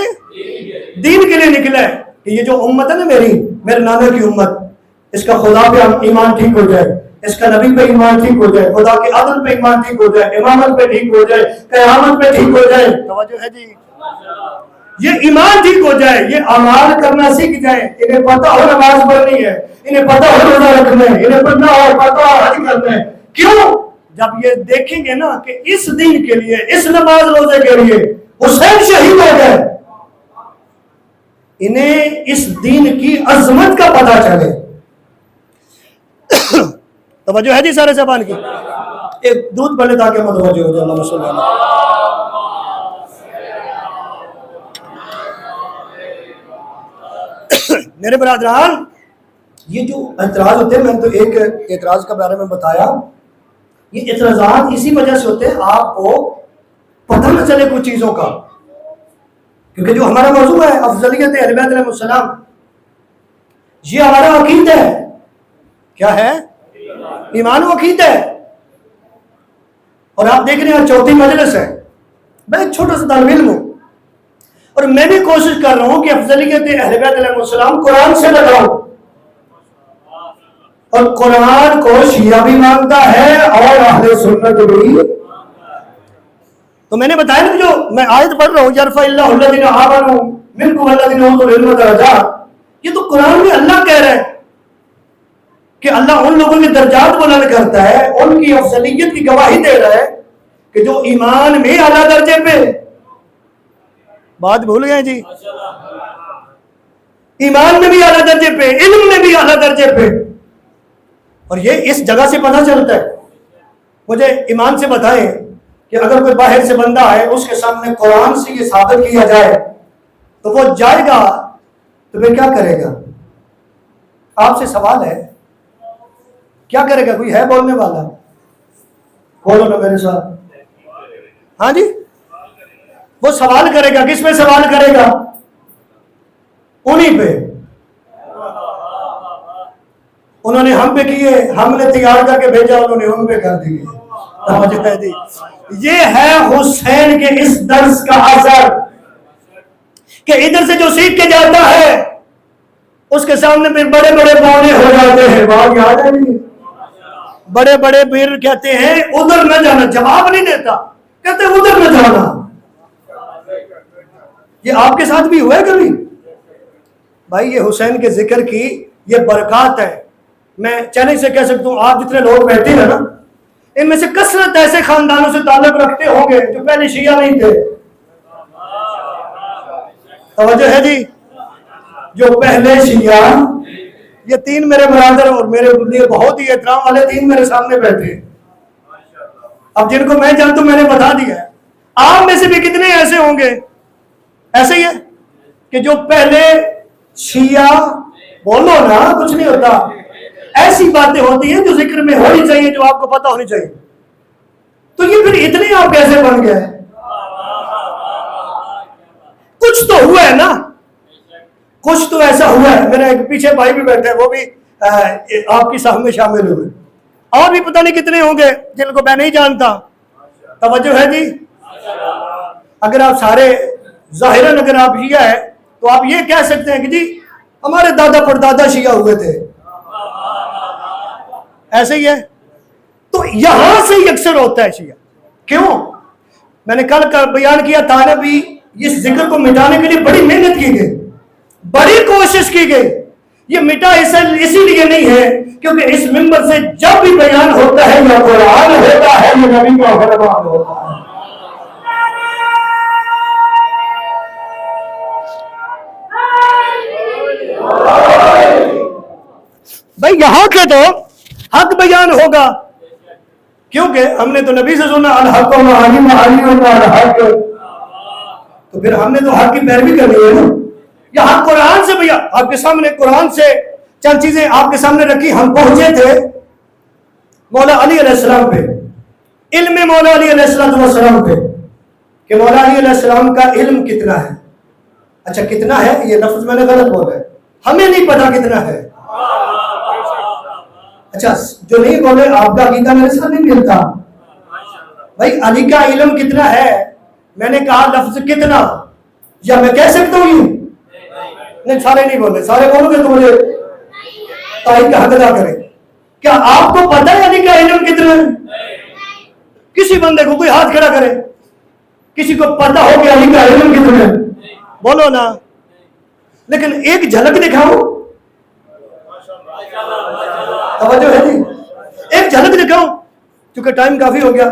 دین کے لیے نکلا ہے کہ یہ جو امت ہے نا میرے نانا کی امت، اس کا خدا پہ ایمان ٹھیک ہو جائے، اس کا نبی پہ ایمان ٹھیک ہو جائے، خدا کے عدل پہ ایمان ٹھیک ہو جائے، امامت پہ ٹھیک ہو جائے، قیامت پہ ٹھیک ہو جائے، توجہ ہے جی، یہ ایمان ٹھیک ہو جائے، یہ اعمال کرنا سیکھ جائیں، انہیں پتہ ہو نماز پڑھنی ہے، انہیں پتہ ہو روزہ رکھنا ہے، انہیں پتہ ہو حج کرنا ہے، کیوں؟ جب یہ دیکھیں گے نا کہ اس دین کے لیے، اس نماز روزے کے لیے حسین شہید ہو گئے، انہیں اس دین کی عظمت کا پتہ چلے، توجہ ہے جی سارے زبان کی، ایک دودھ پہلے تاکہ متوجہ ہو جائے، اللہ صلی اللہ علیہ میرے برادران، یہ جو اعتراض ہوتے ہیں، میں تو ایک اعتراض کے بارے میں بتایا، یہ اعتراضات اسی وجہ سے ہوتے ہیں آپ کو پتہ نہ چلے کچھ چیزوں کا، کیونکہ جو ہمارا موضوع ہے افضلیت اہل بیت علیہ السلام، یہ ہمارا عقیدہ ہے، کیا ہے؟ ایمان و عقیدہ ہے، اور آپ دیکھ رہے ہیں چوتھی مجلس ہے، میں ایک چھوٹا سا طالب علم ہوں اور میں بھی کوشش کر رہا ہوں کہ افضلیت اہل بیت علیہ السلام قرآن سے لگاؤں، اور قرآن کو شیعہ بھی مانتا ہے اور اہل سنت بھی، تو میں نے بتایا نا جو میں آیت پڑھ رہا ہوں یرفع اللہ الذین آمنوا منکم والذین اوتوا العلم درجات، یہ تو قرآن میں اللہ کہہ رہا ہے کہ اللہ ان لوگوں کے درجات بلند کرتا ہے، ان کی افضلیت کی گواہی دے رہا ہے کہ جو ایمان میں اعلیٰ درجے پہ، بات بھول گئے جی، ایمان میں بھی اعلیٰ درجے پہ، علم میں بھی اعلیٰ درجے پہ، اور یہ اس جگہ سے پتہ چلتا ہے۔ مجھے ایمان سے بتائیں کہ اگر کوئی باہر سے بندہ ہے اس کے سامنے قرآن سے یہ ثابت کیا جائے تو وہ جائے گا تو پھر کیا کرے گا؟ آپ سے سوال ہے، کیا کرے گا؟ کوئی ہے بولنے والا؟ بولو نا میرے ساتھ، ہاں جی، وہ سوال کرے گا، کس پہ سوال کرے گا؟ انہی پہ۔ انہوں نے ہم پہ کیے، ہم نے تیار کر کے بھیجا، انہوں نے ان پہ کر دیے۔ سمجھ ہے جی؟ یہ ہے حسین کے اس درس کا اثر کہ ادھر سے جو سیکھ کے جاتا ہے اس کے سامنے پھر بڑے بڑے بونے ہو جاتے ہیں۔ بات یاد ہے نہیں؟ بڑے بڑے پیر کہتے ہیں ادھر نہ جانا، جواب نہیں دیتا، کہتے ہیں ادھر نہ جانا۔ یہ آپ کے ساتھ بھی ہوا ہے کبھی؟ بھائی یہ حسین کے ذکر کی یہ برکات ہے۔ میں چیلنج سے کہہ سکتا ہوں، آپ جتنے لوگ بیٹھے ہیں نا، ان میں سے کثرت ایسے خاندانوں سے تعلق رکھتے ہوں گے جو پہلے شیعہ نہیں تھے۔ توجہ ہے جی؟ جو پہلے شیعہ، یہ تین میرے برادر اور میرے لیے بہت ہی احترام والے تین میرے سامنے بیٹھے ہیں۔ اب جن کو میں جانتا ہوں میں نے بتا دیا ہے۔ آپ میں سے بھی کتنے ایسے ہوں گے، ایسے ہی ہے کہ جو پہلے شیعہ، بولو نا کچھ نہیں ہوتا، ایسی باتیں ہوتی ہیں جو ذکر میں ہونی چاہیے، جو آپ کو پتہ ہونی چاہیے۔ تو یہ پھر اتنے آپ کیسے بن گئے؟ کچھ تو ہوا ہے نا، کچھ تو ایسا ہوا ہے۔ میرا ایک پیچھے بھائی بھی بیٹھے ہیں، وہ بھی آپ کی صف میں شامل ہوئے، اور بھی پتہ نہیں کتنے ہوں گے جن کو میں نہیں جانتا۔ توجہ ہے جی؟ اگر آپ سارے ظاہراً اگر آپ شیعہ ہے تو آپ یہ کہہ سکتے ہیں کہ جی ہمارے دادا پردادا شیعہ ہوئے تھے، ایسے ہی ہے۔ تو یہاں سے ہی اکثر ہوتا ہے شیعہ۔ کیوں؟ میں نے کل کا بیان کیا تھا نا بھی، اس ذکر کو مٹانے کے لیے بڑی محنت کی گئی، بڑی کوشش کی گئی۔ یہ مٹا اسی لیے نہیں ہے کیونکہ اس منبر سے جب بھی بیان ہوتا ہے یا قرآن ہوتا ہے یا نبی کا فرمان ہوتا ہے۔ بھائی یہاں کے تو حق بیان ہوگا، کیونکہ ہم نے تو نبی سے سنا الحق و علیم علیم الحق، تو پھر ہم نے تو حق کی پیروی کرنی ہے نا۔ یہاں قرآن سے بھیا آپ کے سامنے قرآن سے چند چیزیں آپ کے سامنے رکھی۔ ہم پہنچے تھے مولا علی علیہ السلام پہ، علم مولا علی علیہ السلام پہ، کہ مولا علی علیہ السلام کا علم کتنا ہے۔ اچھا کتنا ہے، یہ لفظ میں نے غلط بولا ہے، ہمیں نہیں پتا کتنا ہے۔ اچھا جو نہیں بولے آپ کا عقیدہ میرے ساتھ نہیں ملتا۔ بھائی علی کا علم کتنا ہے، میں نے کہا لفظ کتنا، یا میں کہہ سکتا ہوں یہ؟ نہیں، سارے نہیں بولے، سارے بولو گے تو مجھے تائید کا حق ادا کریں۔ کیا آپ کو پتہ ہے علی کا علم کتنا ہے؟ کسی بندے کو کوئی ہاتھ کھڑا کرے، کسی کو پتہ ہو کہ علی کا علم کتنا ہے؟ بولو نا، لیکن ایک جھلک دکھاؤ۔ توجہ ہے جی؟ ایک جھلک دکھاؤ، کیونکہ ٹائم کافی ہو گیا۔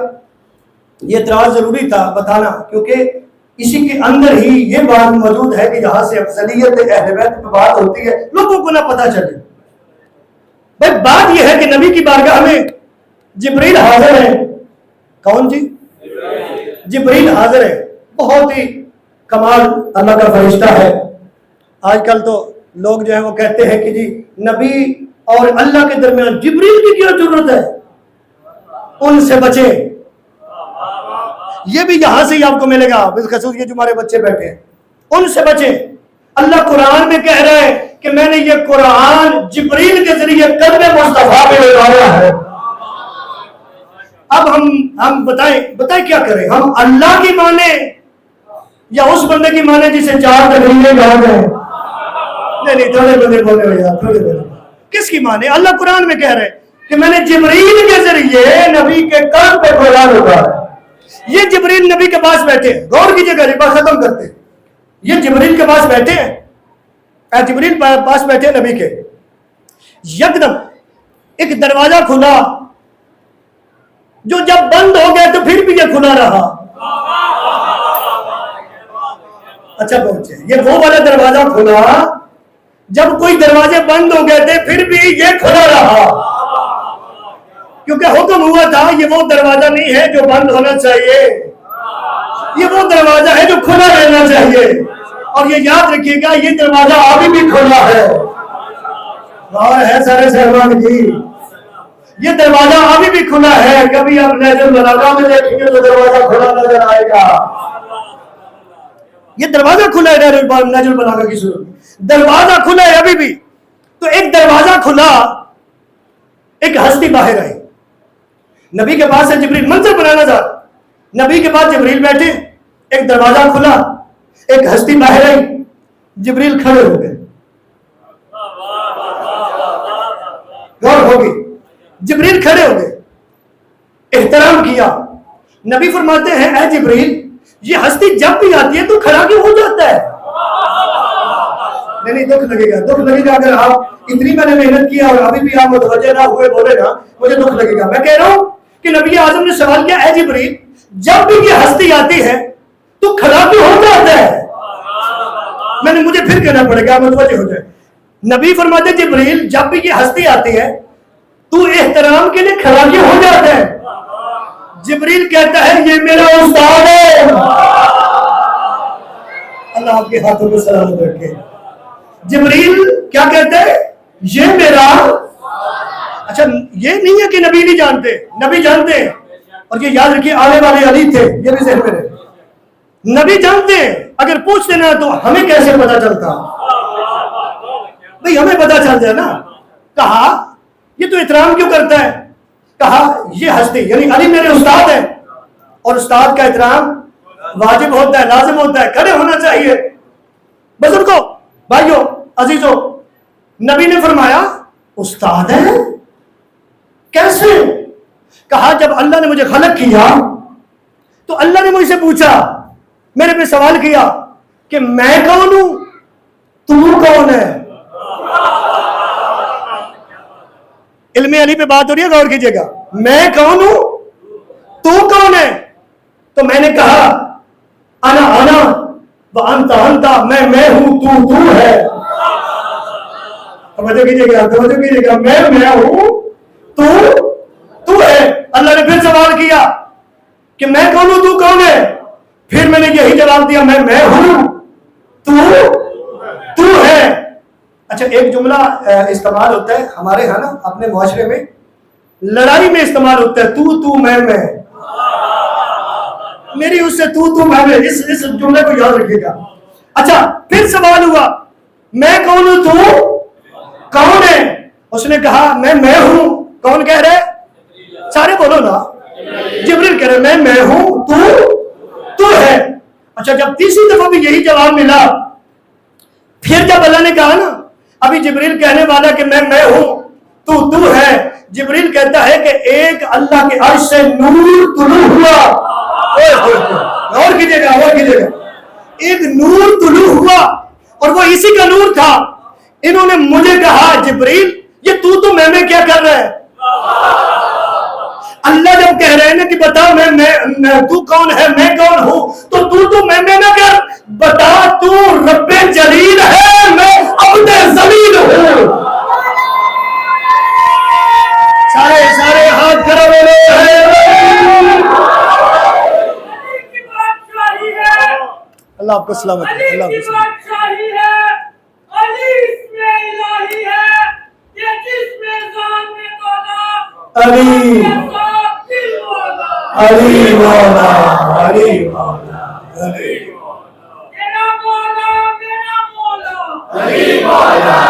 یہ اعتراض ضروری تھا بتانا، کیونکہ اسی کے اندر ہی یہ بات موجود ہے کہ جہاں سے افضلیت اہل بیت پہ بات ہوتی ہے لوگوں کو نہ پتہ چلے۔ بھائی بات یہ ہے کہ نبی کی بارگاہ میں جبریل حاضر ہے۔ کون جی؟ جبریل حاضر ہے، بہت ہی کمال اللہ کا فرشتہ ہے۔ آج کل تو لوگ جو ہیں وہ کہتے ہیں کہ جی نبی اور اللہ کے درمیان جبریل کی کیا ضرورت ہے، ان سے بچیں۔ یہ بھی یہاں سے ہی آپ کو ملے گا، بالخصوص یہ جو ہمارے بچے بیٹھے ہیں، ان سے بچیں۔ اللہ قرآن میں کہہ رہا ہے کہ میں نے یہ قرآن جبریل کے ذریعے قلب مصطفیٰ میں اتارا ہے۔ اب ہم بتائیں کیا کریں؟ ہم اللہ کی مانیں یا اس بندے کی مانیں جسے چار تقریریں یاد ہیں؟ نہیں تھوڑے بندے بولے ہو یار، تھوڑے بندے کس کی مانیں؟ اللہ قرآن میں کہہ رہے ہیں کہ میں نے جبریل کے ذریعے نبی کے قلب پہ قرآن اتارا۔ یہ جبریل نبی کے پاس بیٹھے ہیں، غور کیجئے گا، بات ختم کرتے ہیں۔ یہ جبریل کے پاس بیٹھے ہیں، جبریل پاس بیٹھے ہیں نبی کے، یکدم ایک دروازہ کھلا جو جب بند ہو گیا تو پھر بھی یہ کھلا رہا۔ اچھا پہنچے، یہ وہ والا دروازہ کھلا جب کوئی دروازے بند ہو گئے تھے پھر بھی یہ کھلا رہا، کیونکہ حکم ہوا تھا یہ وہ دروازہ نہیں ہے جو بند ہونا چاہیے، یہ وہ دروازہ ہے جو کھلا رہنا چاہیے۔ اور یہ یاد رکھیے گا یہ دروازہ ابھی بھی کھلا ہے، اور ہے سارے صاحبان کی، یہ دروازہ ابھی بھی کھلا ہے۔ کبھی آپ نظر ملاقہ میں دیکھیں گے تو دروازہ کھلا نظر آئے گا۔ یہ دروازہ کھلا ہے نہج البلاغہ کی صورت میں، دروازہ کھلا ہے ابھی بھی. تو ایک دروازہ کھلا، ایک ہستی باہر آئی نبی کے پاس سے. جبریل منظر بنانا تھا، نبی کے پاس جبریل بیٹھے، ایک دروازہ کھلا، ایک ہستی باہر آئی، جبریل کھڑے ہو گئے. غور ہوگی، جبریل کھڑے ہو گئے، احترام کیا. نبی فرماتے ہیں اے جبریل یہ ہستی جب بھی آتی ہے تو کھڑا کیوں ہو جاتا ہے؟ نہیں دکھ لگے گا، دکھ لگے گا اگر آپ اتنی میں نے محنت کیا اور ابھی بھی آپ متوجہ نہ ہوئے بولے گا، مجھے دکھ لگے گا. میں کہہ رہا ہوں کہ نبی اعظم نے سوال کیا اے جبریل جب بھی یہ ہستی آتی ہے تو کھڑا کیوں ہو جاتا ہے؟ میں نے مجھے پھر کہنا پڑے گا متوجہ ہو جائے. نبی فرماتے جبریل جب بھی یہ ہستی آتی ہے تو احترام کے لیے کھڑا کیوں ہو جاتا ہے؟ جبریل کہتا ہے یہ میرا استاد ہے. اللہ آپ کے ہاتھوں میں سلامت رکھے. جبریل کیا کہتے ہیں؟ یہ میرا. اچھا یہ نہیں ہے کہ نبی نہیں جانتے، نبی جانتے ہیں. اور یہ یاد رکھیے آنے والے علی تھے، یہ بھی ذہن میں رہے. نبی جانتے ہیں، اگر پوچھتے نا تو ہمیں کیسے پتا چلتا؟ بھئی ہمیں پتا چل جائے نا. کہا یہ تو احترام کیوں کرتا ہے؟ کہا یہ ہستی یعنی علی میرے استاد ہے، اور استاد کا احترام واجب ہوتا ہے، لازم ہوتا ہے، کھڑے ہونا چاہیے. بزرگوں، بھائیوں، عزیزوں، نبی نے فرمایا استاد ہے کیسے؟ کہا جب اللہ نے مجھے خلق کیا تو اللہ نے مجھ سے پوچھا، میرے پہ سوال کیا کہ میں کون ہوں، تو کون ہے؟ علم علی پہ بات ہو رہی ہے، غور کیجئے گا. میں کون ہوں، تو کون ہے؟ تو میں نے کہا انا وانت انت، میں ہوں، تو ہے. توجہ کیجئے گا، توجہ کیجئے گا. میں ہوں، تو ہے. اللہ نے پھر سوال کیا کہ میں کون ہوں، تو کون ہے؟ پھر میں نے یہی جواب دیا میں ہوں، تو ہے. اچھا ایک جملہ استعمال ہوتا ہے ہمارے ہاں نا اپنے معاشرے میں، لڑائی میں استعمال ہوتا ہے تو میں میری اس سے تو میں اس جملے کو یاد رکھیے گا. اچھا پھر سوال ہوا میں کون ہوں، تو کون ہے؟ اس نے کہا میں ہوں. کون کہہ رہے؟ سارے بولو نا. جبریل کہہ رہے میں ہوں، تو ہے. اچھا جب تیسری دفعہ بھی یہی جواب ملا، پھر جب اللہ نے کہا نا ابھی جبریل کہنے والا کہ میں ہوں، تو ہے. جبریل کہتا ہے کہ ایک اللہ کے عرش سے نور طلوع ہوا. غور کیجئے گا، غور کیجئے گا. ایک نور طلوع ہوا اور وہ اسی کا نور تھا. انہوں نے مجھے کہا جبریل یہ تو میں کیا کر رہا ہے؟ اللہ جب کہہ رہے ہیں نا کہ بتا میں تو کون ہے، میں کون ہوں، تو میں نہ کر، بتا تو رب جلیل ہے، میں عبد ذلیل ہوں. سارے ہاتھ کھڑے ہوئے ہیں. اللہ آپ کو سلامت ہے. اللہ آپ کو سلامت علی مولا، علی مولا، علی مولا، علی مولا.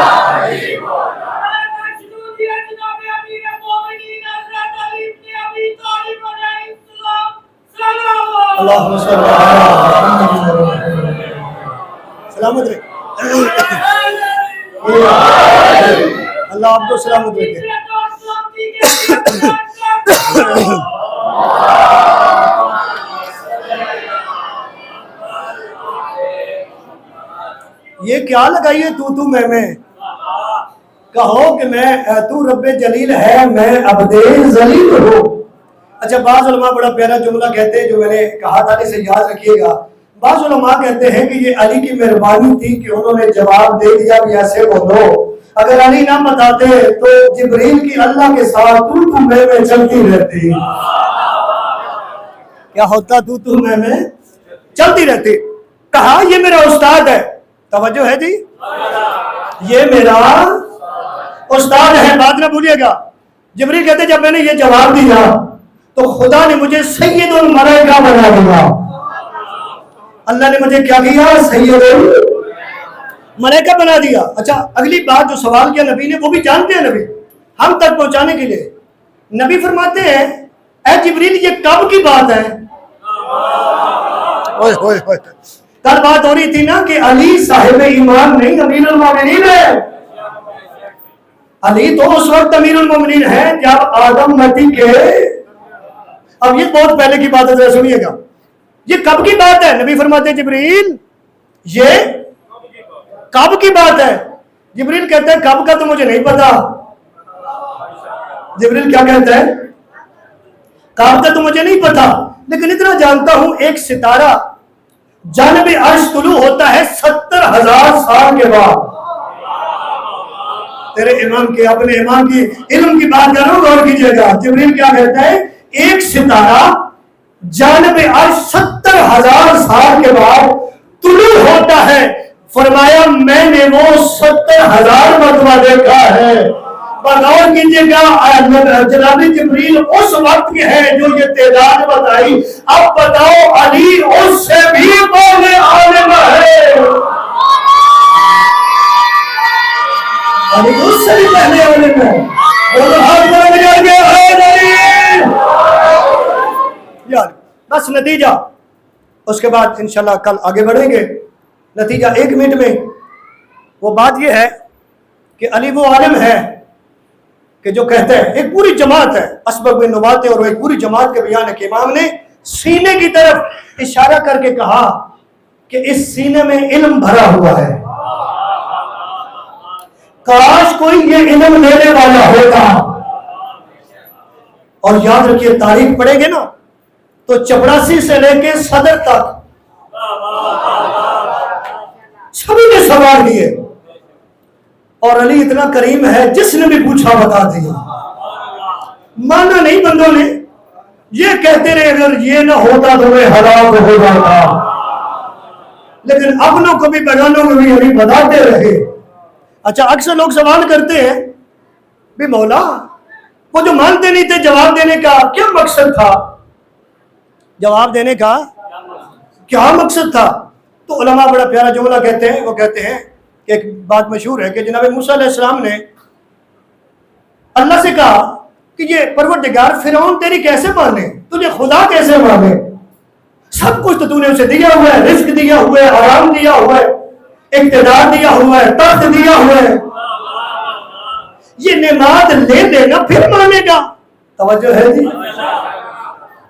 اللہم صلی اللہ سلامت رہے. اللہ آپ کو سلامت رکھے. یہ کیا لگائیے تو میں کہو کہ تو رب جلیل ہے، میں عبد ذلیل ہوں. اچھا بعض علماء بڑا پیارا جملہ کہتے ہیں جو میں نے کہا تھا، اسے یاد رکھیے گا. بعض علماء کہتے ہیں کہ یہ علی کی مہربانی تھی کہ انہوں نے جواب دے دیا بھی ایسے بولو. اگر علی نہ بتاتے تو جبریل کی اللہ کے ساتھ تو میں چلتی رہتی. کیا ہوتا تو میں چلتی رہتی. کہا یہ میرا استاد ہے. توجہ ہے جی، یہ میرا استاد ہے، بات نہ بھولیے گا. جبریل کہتے جب میں نے یہ جواب دیا تو خدا نے مجھے سید الملائکہ بنا دیا. اللہ نے مجھے کیا کیا؟ سید ملائکہ بنا دیا۔ اچھا اگلی بات جو سوال کیا نبی نے، وہ بھی جانتے ہیں نبی، ہم تک پہنچانے کے لیے نبی فرماتے ہیں اے جبریل یہ کب کی بات ہے؟ کل بات ہو رہی تھی نا کہ علی صاحب ایمان نہیں امیر المومنین ہے۔ علی تو اس وقت امیر المومنین ہے جب آدم مٹی کے، اب یہ بہت پہلے کی بات ہے، ذرا سنیے گا، یہ کب کی بات ہے؟ نبی فرماتے ہیں جبریل یہ کب کی بات ہے؟ جبریل کہتا ہے کب کا تو مجھے نہیں پتا۔ جبریل کیا کہتا ہے؟ کب کا تو مجھے نہیں پتا، لیکن اتنا جانتا ہوں ایک ستارہ جانب عرش طلوع ہوتا ہے 70,000 سال کے بعد۔ تیرے امام کے، اپنے امام کی علم کی بات کرو، غور کیجئے گا۔ جبریل کیا کہتا ہے؟ ایک ستارہ جانب عرش 70,000 سال کے بعد طلوع ہوتا ہے۔ فرمایا میں نے وہ 70,000 مرتبہ دیکھا ہے۔ غور کیجئے گا، جناب جبریل اس وقت کے ہیں جو یہ تعداد بتائی۔ اب بتاؤ علی اس سے بھی پہلے عالم ہے، علی اس سے بھی پہلے عالم ہے۔ بس نتیجہ، اس کے بعد انشاءاللہ کل آگے بڑھیں گے۔ نتیجہ 1 منٹ میں وہ بات یہ ہے کہ علی وہ عالم ہے کہ جو کہتے ہیں، ایک پوری جماعت ہے، اسبق بن نبات اور ایک پوری جماعت کے بیان ہے کہ امام نے سینے کی طرف اشارہ کر کے کہا کہ اس سینے میں علم بھرا ہوا ہے، کاش کوئی یہ علم لینے والا ہوتا۔ اور یاد رکھیے تاریخ پڑھیں گے نا تو چپڑاسی سے لے کے صدر تک سبھی نے سوال کیے، اور علی اتنا کریم ہے جس نے بھی پوچھا بتا دیا۔ مانا نہیں بندوں نے، یہ کہتے رہے اگر یہ نہ ہوتا تو میں ہلاک ہو جاتا، لیکن اپنوں کو بھی بیگانوں کو بھی علی بتاتے رہے۔ اچھا اکثر لوگ سوال کرتے ہیں بھی مولا وہ جو مانتے نہیں تھے جواب دینے کا کیا مقصد تھا؟ جواب دینے کا کیا مقصد تھا؟ تو علماء بڑا پیارا جملہ کہتے ہیں، وہ کہتے ہیں کہ ایک بات مشہور ہے کہ جناب موسیٰ علیہ السلام نے اللہ سے کہا کہ یہ پروردگار فرعون تیری کیسے مانے، تجھے خدا کیسے مانے؟ سب کچھ تو نے اسے دیا ہوا ہے، رزق دیا ہوا ہے، آرام دیا ہوا ہے، اقتدار دیا ہوا ہے، تخت دیا ہوا ہے، یہ نماز لے لے نا پھر مانے گا۔ توجہ ہے جی،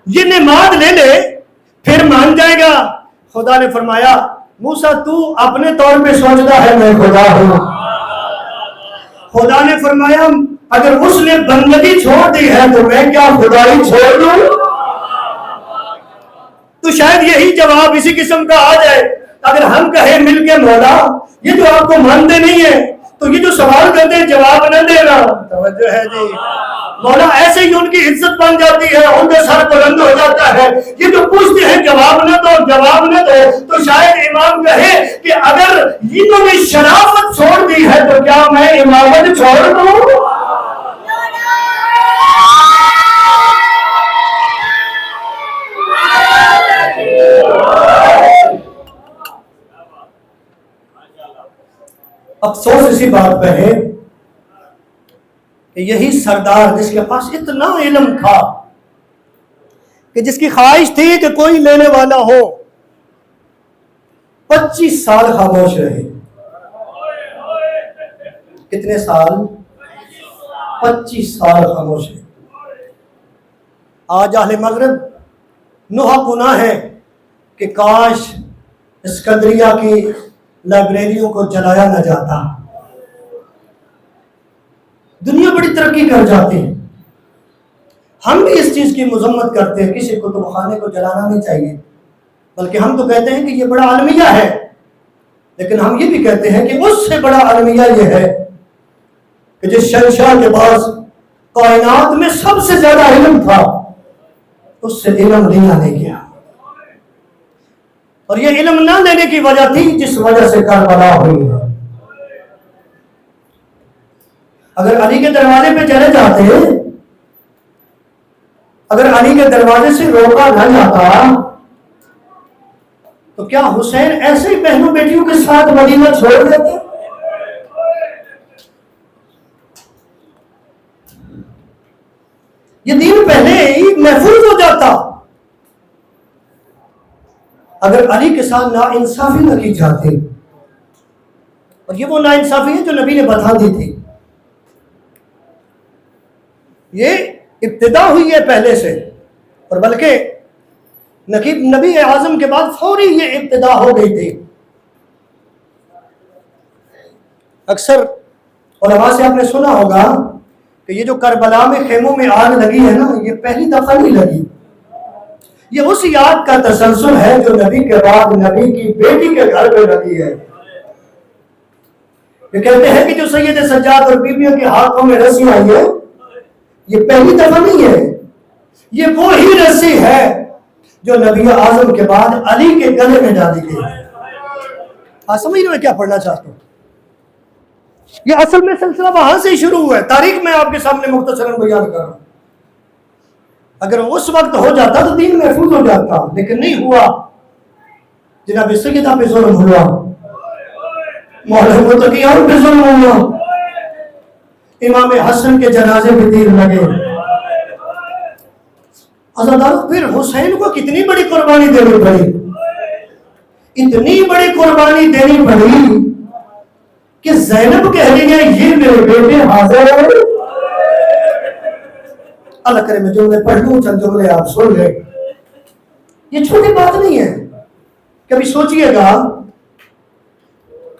یہ نماز لے لے پھر مان جائے گا۔ خدا نے فرمایا موسیٰ تو اپنے طور پہ سوچتا ہے میں خدا ہوں۔ خدا نے فرمایا اگر اس نے بندگی چھوڑ دی ہے تو میں کیا خدائی چھوڑ دوں؟ تو شاید یہی جواب اسی قسم کا آ جائے اگر ہم کہیں مل کے مولا یہ جو آپ کو مانتے نہیں ہے تو یہ جو سوال کرتے ہیں جواب نہ دینا۔ توجہ ہے جی، مولا ایسے ہی ان کی عزت بن جاتی ہے، ان کا سر بلند ہو جاتا ہے۔ یہ جو پوچھتے ہیں جواب نہ دو جواب نہ دو، تو شاید امام کہے کہ اگر انہوں نے شرافت چھوڑ دی ہے تو کیا میں امامت چھوڑ دوں؟ افسوس اسی بات پہ ہے کہ یہی سردار جس کے پاس اتنا علم تھا کہ جس کی خواہش تھی کہ کوئی لینے والا ہو، 25 سال خاموش رہے۔ کتنے سال؟ 25 سال خاموش رہے۔ آج اہل مغرب نوحہ گناہ ہے کہ کاش اسکندریہ کی لائبریریوں کو جلایا نہ جاتا۔ دنیا بڑی ترقی کر جاتی ہے، ہم بھی اس چیز کی مذمت کرتے ہیں، کسی کتب خانے کو جلانا نہیں چاہیے، بلکہ ہم تو کہتے ہیں کہ یہ بڑا المیہ ہے، لیکن ہم یہ بھی کہتے ہیں کہ اس سے بڑا المیہ یہ ہے کہ جس شہنشاہ کے پاس کائنات میں سب سے زیادہ علم تھا اس سے علم لیا نہیں گیا، اور یہ علم نہ لینے کی وجہ تھی جس وجہ سے کربلا ہوئی ہے۔ اگر علی کے دروازے پہ چلے جاتے، اگر علی کے دروازے سے روکا نہ جاتا تو کیا حسین ایسے ہی بہنوں بیٹیوں کے ساتھ مدینہ چھوڑ دیتے؟ یہ دین پہلے ہی محفوظ ہو جاتا اگر علی کے ساتھ ناانصافی نہ کی جاتی، اور یہ وہ ناانصافی ہے جو نبی نے بتا دی تھی. یہ ابتدا ہوئی ہے پہلے سے، اور بلکہ نبی اعظم کے بعد فوری یہ ابتدا ہو گئی تھی. اکثر علماء سے آپ نے سنا ہوگا کہ یہ جو کربلا میں خیموں میں آگ لگی ہے نا، یہ پہلی دفعہ نہیں لگی. یہ اس آگ کا تسلسل ہے جو نبی کے بعد نبی کی بیٹی کے گھر پہ لگی ہے. یہ کہتے ہیں کہ جو سید سجاد اور بیویوں کے ہاتھوں میں رسی آئی ہے، یہ پہلی دفعہ نہیں ہے. یہ وہی رسی ہے جو نبی اعظم کے بعد علی کے گلے میں ڈالی گئی. آپ سمجھ رہے ہیں کیا پڑھنا چاہتا ہوں؟ یہ اصل میں سلسلہ وہاں سے شروع ہوا ہے. تاریخ میں آپ کے سامنے مختصراً بیان کر رہا ہوں. اگر اس وقت ہو جاتا تو دین محفوظ ہو جاتا، لیکن نہیں ہوا. جناب سیدہ پہ ظلم ہوا، مولا متقیان پہ ظلم ہوا، امام حسن کے جنازے پہ تیر لگے. عزادارو پھر حسین کو کتنی بڑی قربانی دینی پڑی، اتنی بڑی قربانی دینی پڑی کہ زینب کہہ رہی ہے یہ میرے بیٹے حاضر ہیں. اللہ کرے میں جملے پڑھ لوں، چند جملے آپ سن لیں. یہ چھوٹی بات نہیں ہے. کبھی سوچئے گا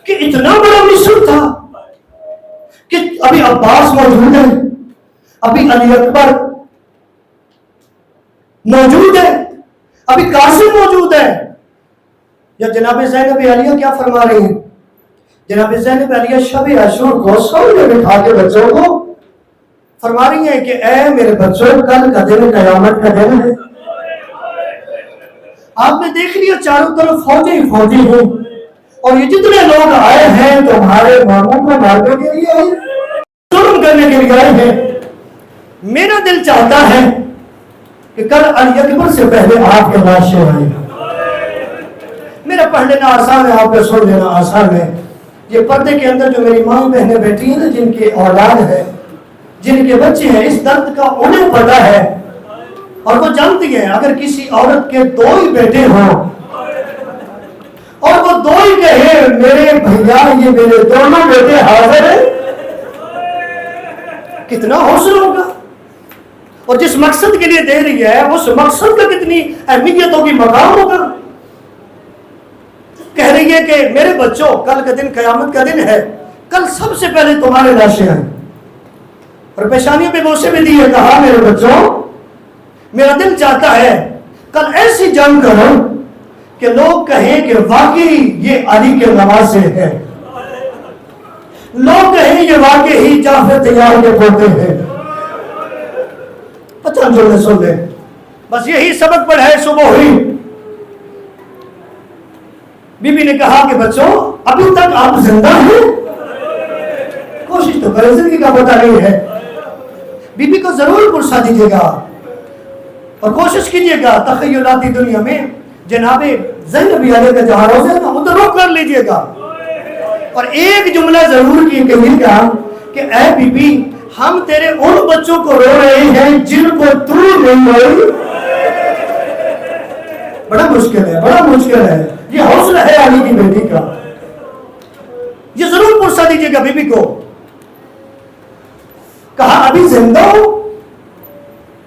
کہ اتنا بڑا مصر تھا کہ ابھی عباس موجود ہے، ابھی علی اکبر موجود ہے، ابھی قاسم موجود ہے. یا جناب زینب علیہ کیا فرما رہی ہیں؟ جناب زینب علیہ شب عاشور کو سامنے بٹھا کے بچوں کو فرما رہی ہیں کہ اے میرے بچوں، کل کا دن قیامت کا دن ہے. آپ نے دیکھ لیا چاروں طرف فوجی ہی فوجی ہیں، اور یہ جتنے لوگ آئے ہیں تمہارے ماموں کو مارنے کے لیے آئے، ظلم کرنے کے لیے آئے ہیں. میرا دل چاہتا ہے کہ کل علی اکبر سے پہلے آپ کے لاشیں آئیں. میرا پڑھ لینا آسان ہے، آپ کا سن لینا آسان ہے. یہ پردے کے اندر جو میری ماں بہنیں بیٹھی ہیں نا، جن کی اولاد ہے، جن کے بچے ہیں، اس درد کا انہیں پتہ ہے. اور وہ جانتی ہیں اگر کسی عورت کے 2 ہی بیٹے ہوں اور وہ 2 ہی کہے میرے بھیا یہ میرے دونوں بیٹے حاضر ہیں، کتنا حوصلہ ہوگا. اور جس مقصد کے لیے دے رہی ہے اس مقصد کا کتنی اہمیت ہوگی، مقام ہوگا. کہہ رہی ہے کہ میرے بچوں، کل کا دن قیامت کا دن ہے، کل سب سے پہلے تمہارے لاشیں آئیں. اور پیشانیوں پہ بوسے بھی دیے، کہا میرے بچوں میرا دل چاہتا ہے کل ایسی جنگ کرو کہ لوگ کہیں کہ واقعی یہ علی کے نواسے ہیں، لوگ کہیں یہ واقعی جعفر طیار کے پوتے ہیں. اچھا جو نے سن لے، بس یہی سبق پڑھائے. صبح ہوئی، بی بی نے کہا کہ بچوں ابھی تک آپ زندہ ہیں، کوشش تو کریں، زندگی کا پتہ نہیں ہے. بی بی کو ضرور پرسا دیجیے گا اور کوشش کیجیے گا تخیلاتی دنیا میں جناب زینب علیہ کا جہاں روزہ ہے نا وہ تو روک کر لیجیے گا. اور ایک جملہ ضرور کہیے گا کہ اے بی بی ہم تیرے ان بچوں کو رو رہے ہیں جن کو تو نہیں روئی. بڑا مشکل ہے، بڑا مشکل ہے. یہ حوصلہ ہے علی کی بیٹی کا. یہ ضرور پرسا دیجیے گا بی بی کو. کہا ابھی زندہ ہو؟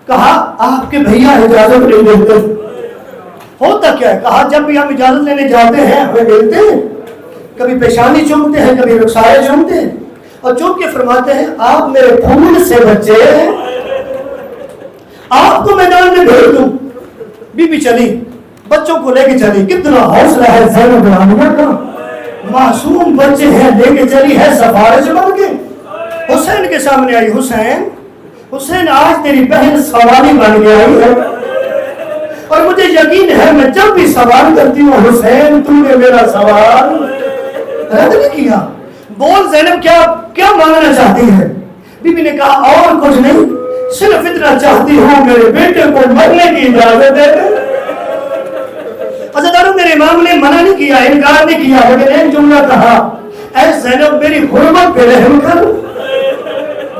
کہا آپ کے بھیا اجازت نہیں دیتے. ہوتا کیا ہے؟ کہا جب بھی ہم اجازت لینے جاتے ہیں ہمیں ملتے ہیں، کبھی پیشانی چومتے ہیں، کبھی رخسارے چومتے ہیں، اور چوم کے فرماتے ہیں آپ میرے پھول سے بچے ہیں، آپ کو میدان میں بھیج دوں. بی بی چلی، بچوں کو لے کے چلی. کتنا حوصلہ ہے زینب علیہ کا، معصوم بچے ہیں لے کے چلی ہے سفارش بن کے. حسین کے سامنے آئی، حسین آج تیری بہن سوالی بن کے آئی ہے، اور مجھے یقین ہے میں جب بھی سوال کرتی ہوں حسین تم نے میرا سوال رد نہیں کیا. بول زینب کیا مانگنا چاہتی ہے؟ بی بی نے کہا اور کچھ نہیں، صرف اتنا چاہتی ہوں میرے بیٹے کو مرنے کی اجازت دے دے. عزیزانو میرے امام نے منع نہیں کیا, انکار نہیں کیا, لیکن ایک جملہ کہا, اے زینب میری حرمت پہ رحم کر,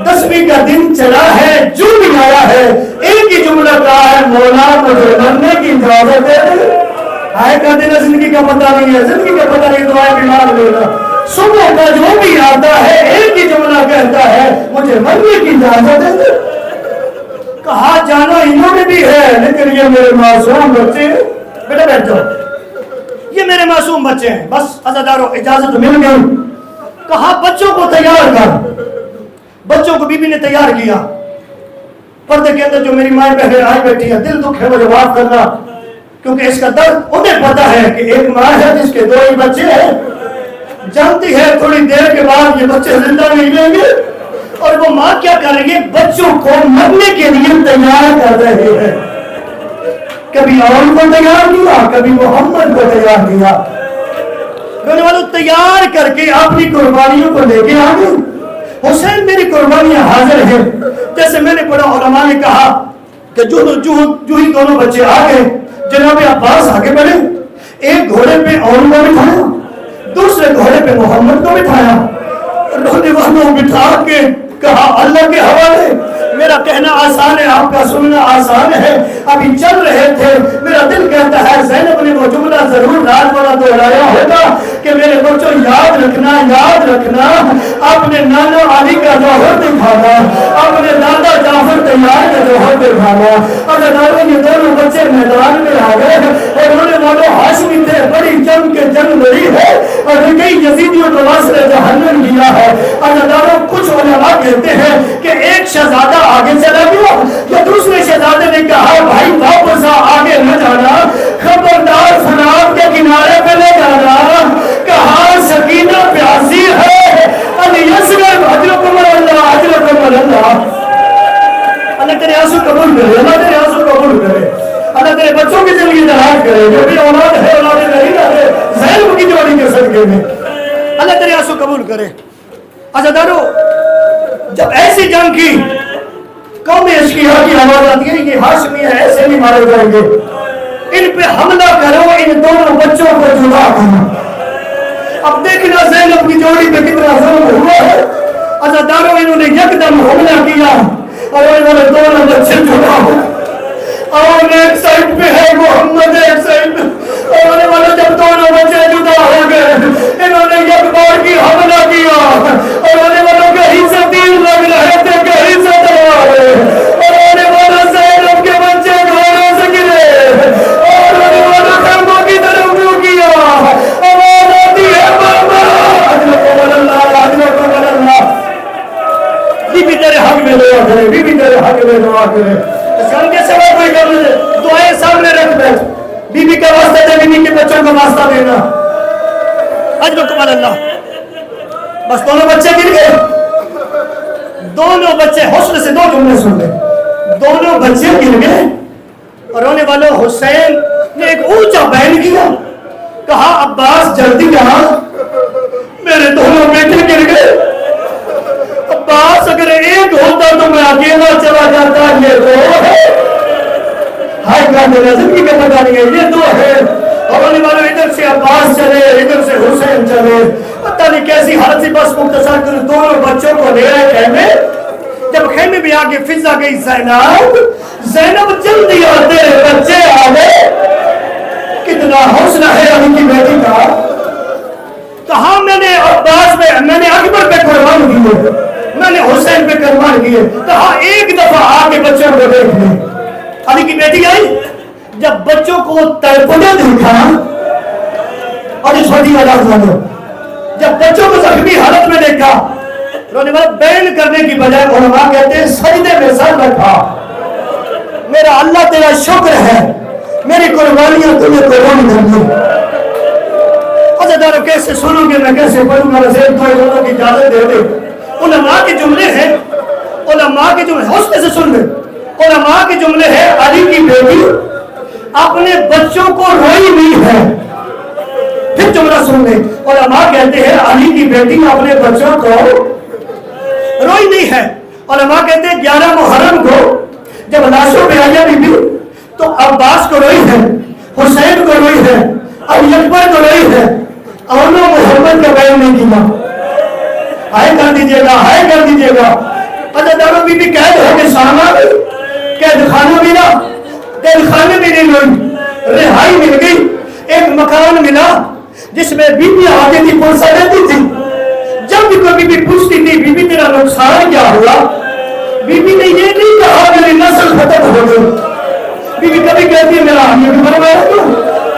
10ویں کا دن چلا ہے, جو بھی آیا ہے, ایک ہی جملہ کہا ہے, مولا مجھے مرنے کی اجازت دے دے. آئے کا دن زندگی کا پتہ نہیں ہے, زندگی کا پتہ نہیں, دعائیں بیمار لینا. صبح کا جو بھی آتا ہے ایک ہی جملہ کہتا ہے, مجھے مرنے کی اجازت دے دے. کہا جانا انہوں نے بھی ہے, لیکن یہ میرے معصوم بچے ہیں. بیٹا بیٹھ جاؤ, یہ میرے معصوم بچے ہیں, بس عزادارو اجازت مل گئی. کہا بچوں کو تیار کر. بچوں کو بی بی نے تیار کیا. پردے کے اندر جو میری ماں بہن آئی بیٹھی ہے, دل دکھ ہے مجھے معاف کرنا, کیونکہ اس کا درد انہیں پتا ہے کہ ایک ماں ہے جس کے 2 ہی بچے ہیں, جانتی ہے تھوڑی دیر کے بعد یہ بچے زندہ نہیں رہیں گے, اور وہ ماں کیا کر رہی ہے, بچوں کو مرنے کے لیے تیار کر رہے ہیں. کبھی اور کو تیار کیا, کبھی محمد کو تیار کیا. رونے والوں تیار کر کے اپنی قربانیوں کو لے کے آگے. حسین میری قربانیاں حاضر ہیں. جیسے میں نے پڑھا, علماء نے کہا کہ جو ہی دونوں بچے آگے, جناب عباس آگے بڑھے, ایک گھوڑے پہ اور کو بٹھایا, دوسرے گھوڑے پہ محمد کو بٹھایا. رونے والوں بٹھا کے کہا اللہ کے حوالے. میرا کہنا آسان ہے, آپ کا سننا آسان ہے. ابھی چل رہے تھے, میرا دل کہتا ہے زینب نے وہ جملہ ضرور رات والا دہرایا ہوگا کہ میرے بچوں یاد رکھنا, اپنے نانا علی کا جوہر دکھانا, اپنے دادا جعفر تیار کا جوہر دکھانا. اگر یہ دونوں بچے میدان میں آ گئے, اور انہوں نے والوں ہاشمی تھے, بڑی جنگ لڑی ہے, اور کئی یزیدیوں کو واسطے جہنم دیا ہے. اگر کچھ علماء کہتے ہیں کہ ایک شہزادہ آگے چلا گیا, یا دوسرے شہزادے نے کہا بھائی واپس آگے نہ جانا, خبردار فناب کے کنارے پہ لے جانا. کہا سکینہ پیاسی ہے, علی اصغر اجرکم اللہ. اللہ تیرے آنسو قبول کرے, اللہ تیرے آنسو قبول کرے, اللہ تیرے بچوں کی زندگی دراز کرے, جو بھی اولاد ہے اولاد نہیں ہے, زینب کی جوڑی کے صدقے میں اللہ تیرے آنسو قبول کرے. عزادارو, جب ایسی جنگ کی قوم اشقیہ کی آواز آتی ہے, یہ ہاشمی ہے, ایسے نہیں مارے جائیں گے, ان پہ حملہ کرو, ان دونوں بچوں کو جدا کرو. اب دیکھنا زینب کی جوڑی پہ کتنا ظلم ہوا ہے. عزادارو, انہوں نے یکدم حملہ کیا, اور انہوں نے دونوں بچے جدا ہو. اور ایک سائڈ پہ ہے محمد, ایک سائڈ اور جب دونوں بچے جدا ہو گئے, انہوں نے یک بار کی حملہ کیا, اور کہیں سے تیر لگ رہے تھے, کہیں سے تلواریں, اور زینب کے بچے گھوڑے سے گرے, اور خیموں کی طرف منہ کیا, آواز آتی ہے بابا اجرکم اللہ. بی بی تیرے حق میں دعا کرے, بی بی تیرے حق میں دعا کرے. جنگ کے سوا کوئی کر لے, دعائیں سامنے رکھ بیٹھ, بی بی کا واسطہ دے, بی بی کے بچوں کا واسطہ دینا. اجرکم اللہ. بس دونوں بچے گر گئے, دونوں بچے, حسن سے 2 جملے سن لیں, دونوں بچے گر گئے. اور رونے والوں حسین نے ایک اونچا بیان کیا, کہا عباس جلدی آ, میرے دونوں بیٹے گر گئے. عباس اگر ایک ہوتا تو میں اکیلا چلا جاتا, یہ 2 ہے. ہائے کہا میرا زندگی کا پتہ نہیں ہے, یہ 2 ہے. اور رونے والوں ادھر سے عباس چلے, ادھر سے حسین چلے, پتہ نہیں کیسی حالت سی. بس مختصر کر دونوں بچوں کو لے آئے خیمے. جب خیمے بھی آگے فضا گئی, زینب جلدی آ, تیرے بچے آ گئے. کتنا حوصلہ ہے علی کی بیٹی کا. کہا میں نے عباس پہ, میں نے اکبر پہ قربان کیے, میں نے حسین پہ قربان کیے. کہا ایک دفعہ آ کے بچوں کو دیکھ لیں. علی کی بیٹی آئی, جب بچوں کو تڑپتے دیکھا, اور اس وقت والا جب بچوں کو زخمی حالت میں دیکھا, رونے والا بین کرنے کی بجائے علماء کہتے ہیں سجدے میں سر رکھا. میرا اللہ تیرا شکر ہے, میری قربانیاں تمہیں قربان کر دی. عزادارو کیسے سنوں گے, میں کیسے پڑھوں گا, رسول دونوں کی اجازت دے دے. علماء کے جملے ہیں, علماء کے جملے حسن سے سن لے. علماء کے جملے ہیں, علی کی بیٹی اپنے بچوں کو روئی نہیں ہے. پھر جملہ سن لے, علماء کہتے ہیں علی کی بیٹی اپنے بچوں کو روئی نہیں ہے. علماء کہتے ہیں 11 محرم کو جب لاشوں پہ آیا بی بی, تو عباس کو روئی ہے, حسین کو روئی ہے, علی گا، ہائے کر دیجیے گا، ہائے کر دیجیے گا۔ عزاداروں بی بی قید ہو کے شام آ گئی، قید خانہ ملا، قید خانے میں نہیں ہوئی، رہائی مل گئی، ایک مکان ملا جس میں بی بی آتی تھی، پرسہ رہتی تھی۔ جب بھی کوئی بی بی پوچھتی تھی بی بی تیرا نقصان کیا ہوا، بی بی نے یہ نہیں کہا میری نسل ختم ہو گئی، بی بی کبھی کہتی ہے میرا حمید مروایا گیا،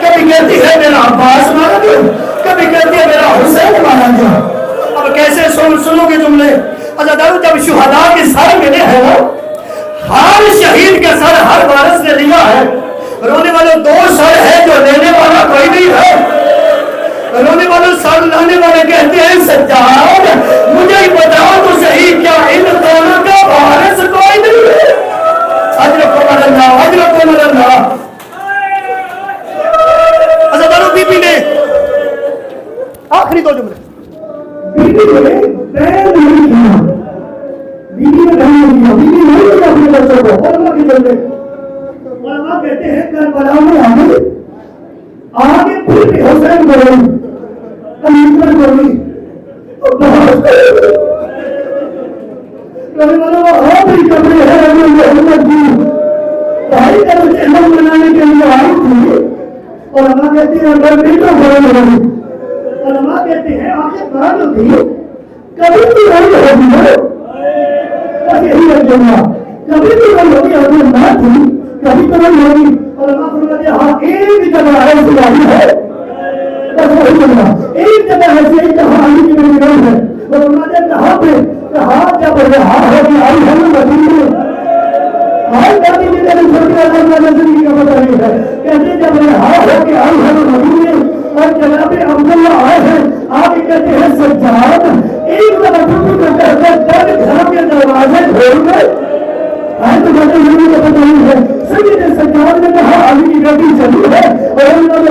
کبھی کہتی ہے میرا عباس مارا گیا، کبھی کہتی ہے میرا حسین مارا گیا۔ اب کیسے سنو گے جملے؟ عزاداروں جب شہداء کے سر ملے ہیں نا، ہر شہید کے سر ہر وارث نے لیا ہے، رونے والے دو سر ہے جو لینے والا کوئی نہیں ہے۔ رونے والے سر لانے والے کہتے ہیں سجاد مجھے بتاؤ تو صحیح کیا ان دونوں کا وارث کوئی نہیں ہے؟ حضرت عمر اللہ، حضرت عمر اللہ۔ عزاداروں بی بی نے آخری دو جملے، بی بی نے بین نہیں کیا، بی بی نے بین نہیں کیا، بی بی نہیں کیا اپنے بچوں کو۔ علماء کی جلدے علماء کہتے ہیں کربلا میں آگے پھر بھی حسین بروی، علی پر بروی، کہنے والا وہ آخری کپڑے ہیں ابھی محمد جی بھائی کا مجھے ہم بنانے کے لیے آئی تھی۔ علماء کہتے ہیں اگر بیٹا بروی، علماء کہتے ہیں آخر بات ہوتی کبھی بھی رنگ ہوگی ہے، بس یہی ہے جمعہ، کبھی بھی رنگ ہوگی اگر نہ تھی کبھی تو رنگ ہوگی۔ علماء فرماتے ہیں ہاں ایک جگہ ہے سلائی ہے، بس وہی جگہ ایک جگہ ہے سے کہاں علی کی میری رنگ ہے، وہ فرماتے ہیں کہاں پہ، کہاں جب رہا ہوگی آئی ہے مدینے، آئی کہتی جی میری چھوٹی اللہ نظری کا پتہ نہیں ہے، کہتے جب رہا ہوگی آئی ہے مدینے، اور جناب عبداللہ آئے ہیں آگے کہتے ہیں سجاد ایک دفعہ ٹوٹو کو کہتے ہیں درد گھر کے دروازے کھول گئے، آئے تو کہتے ہیں کا پتہ نہیں ہے۔ سید سجاد نے کہا علی کی گاڑی چلی ہے اور انہوں نے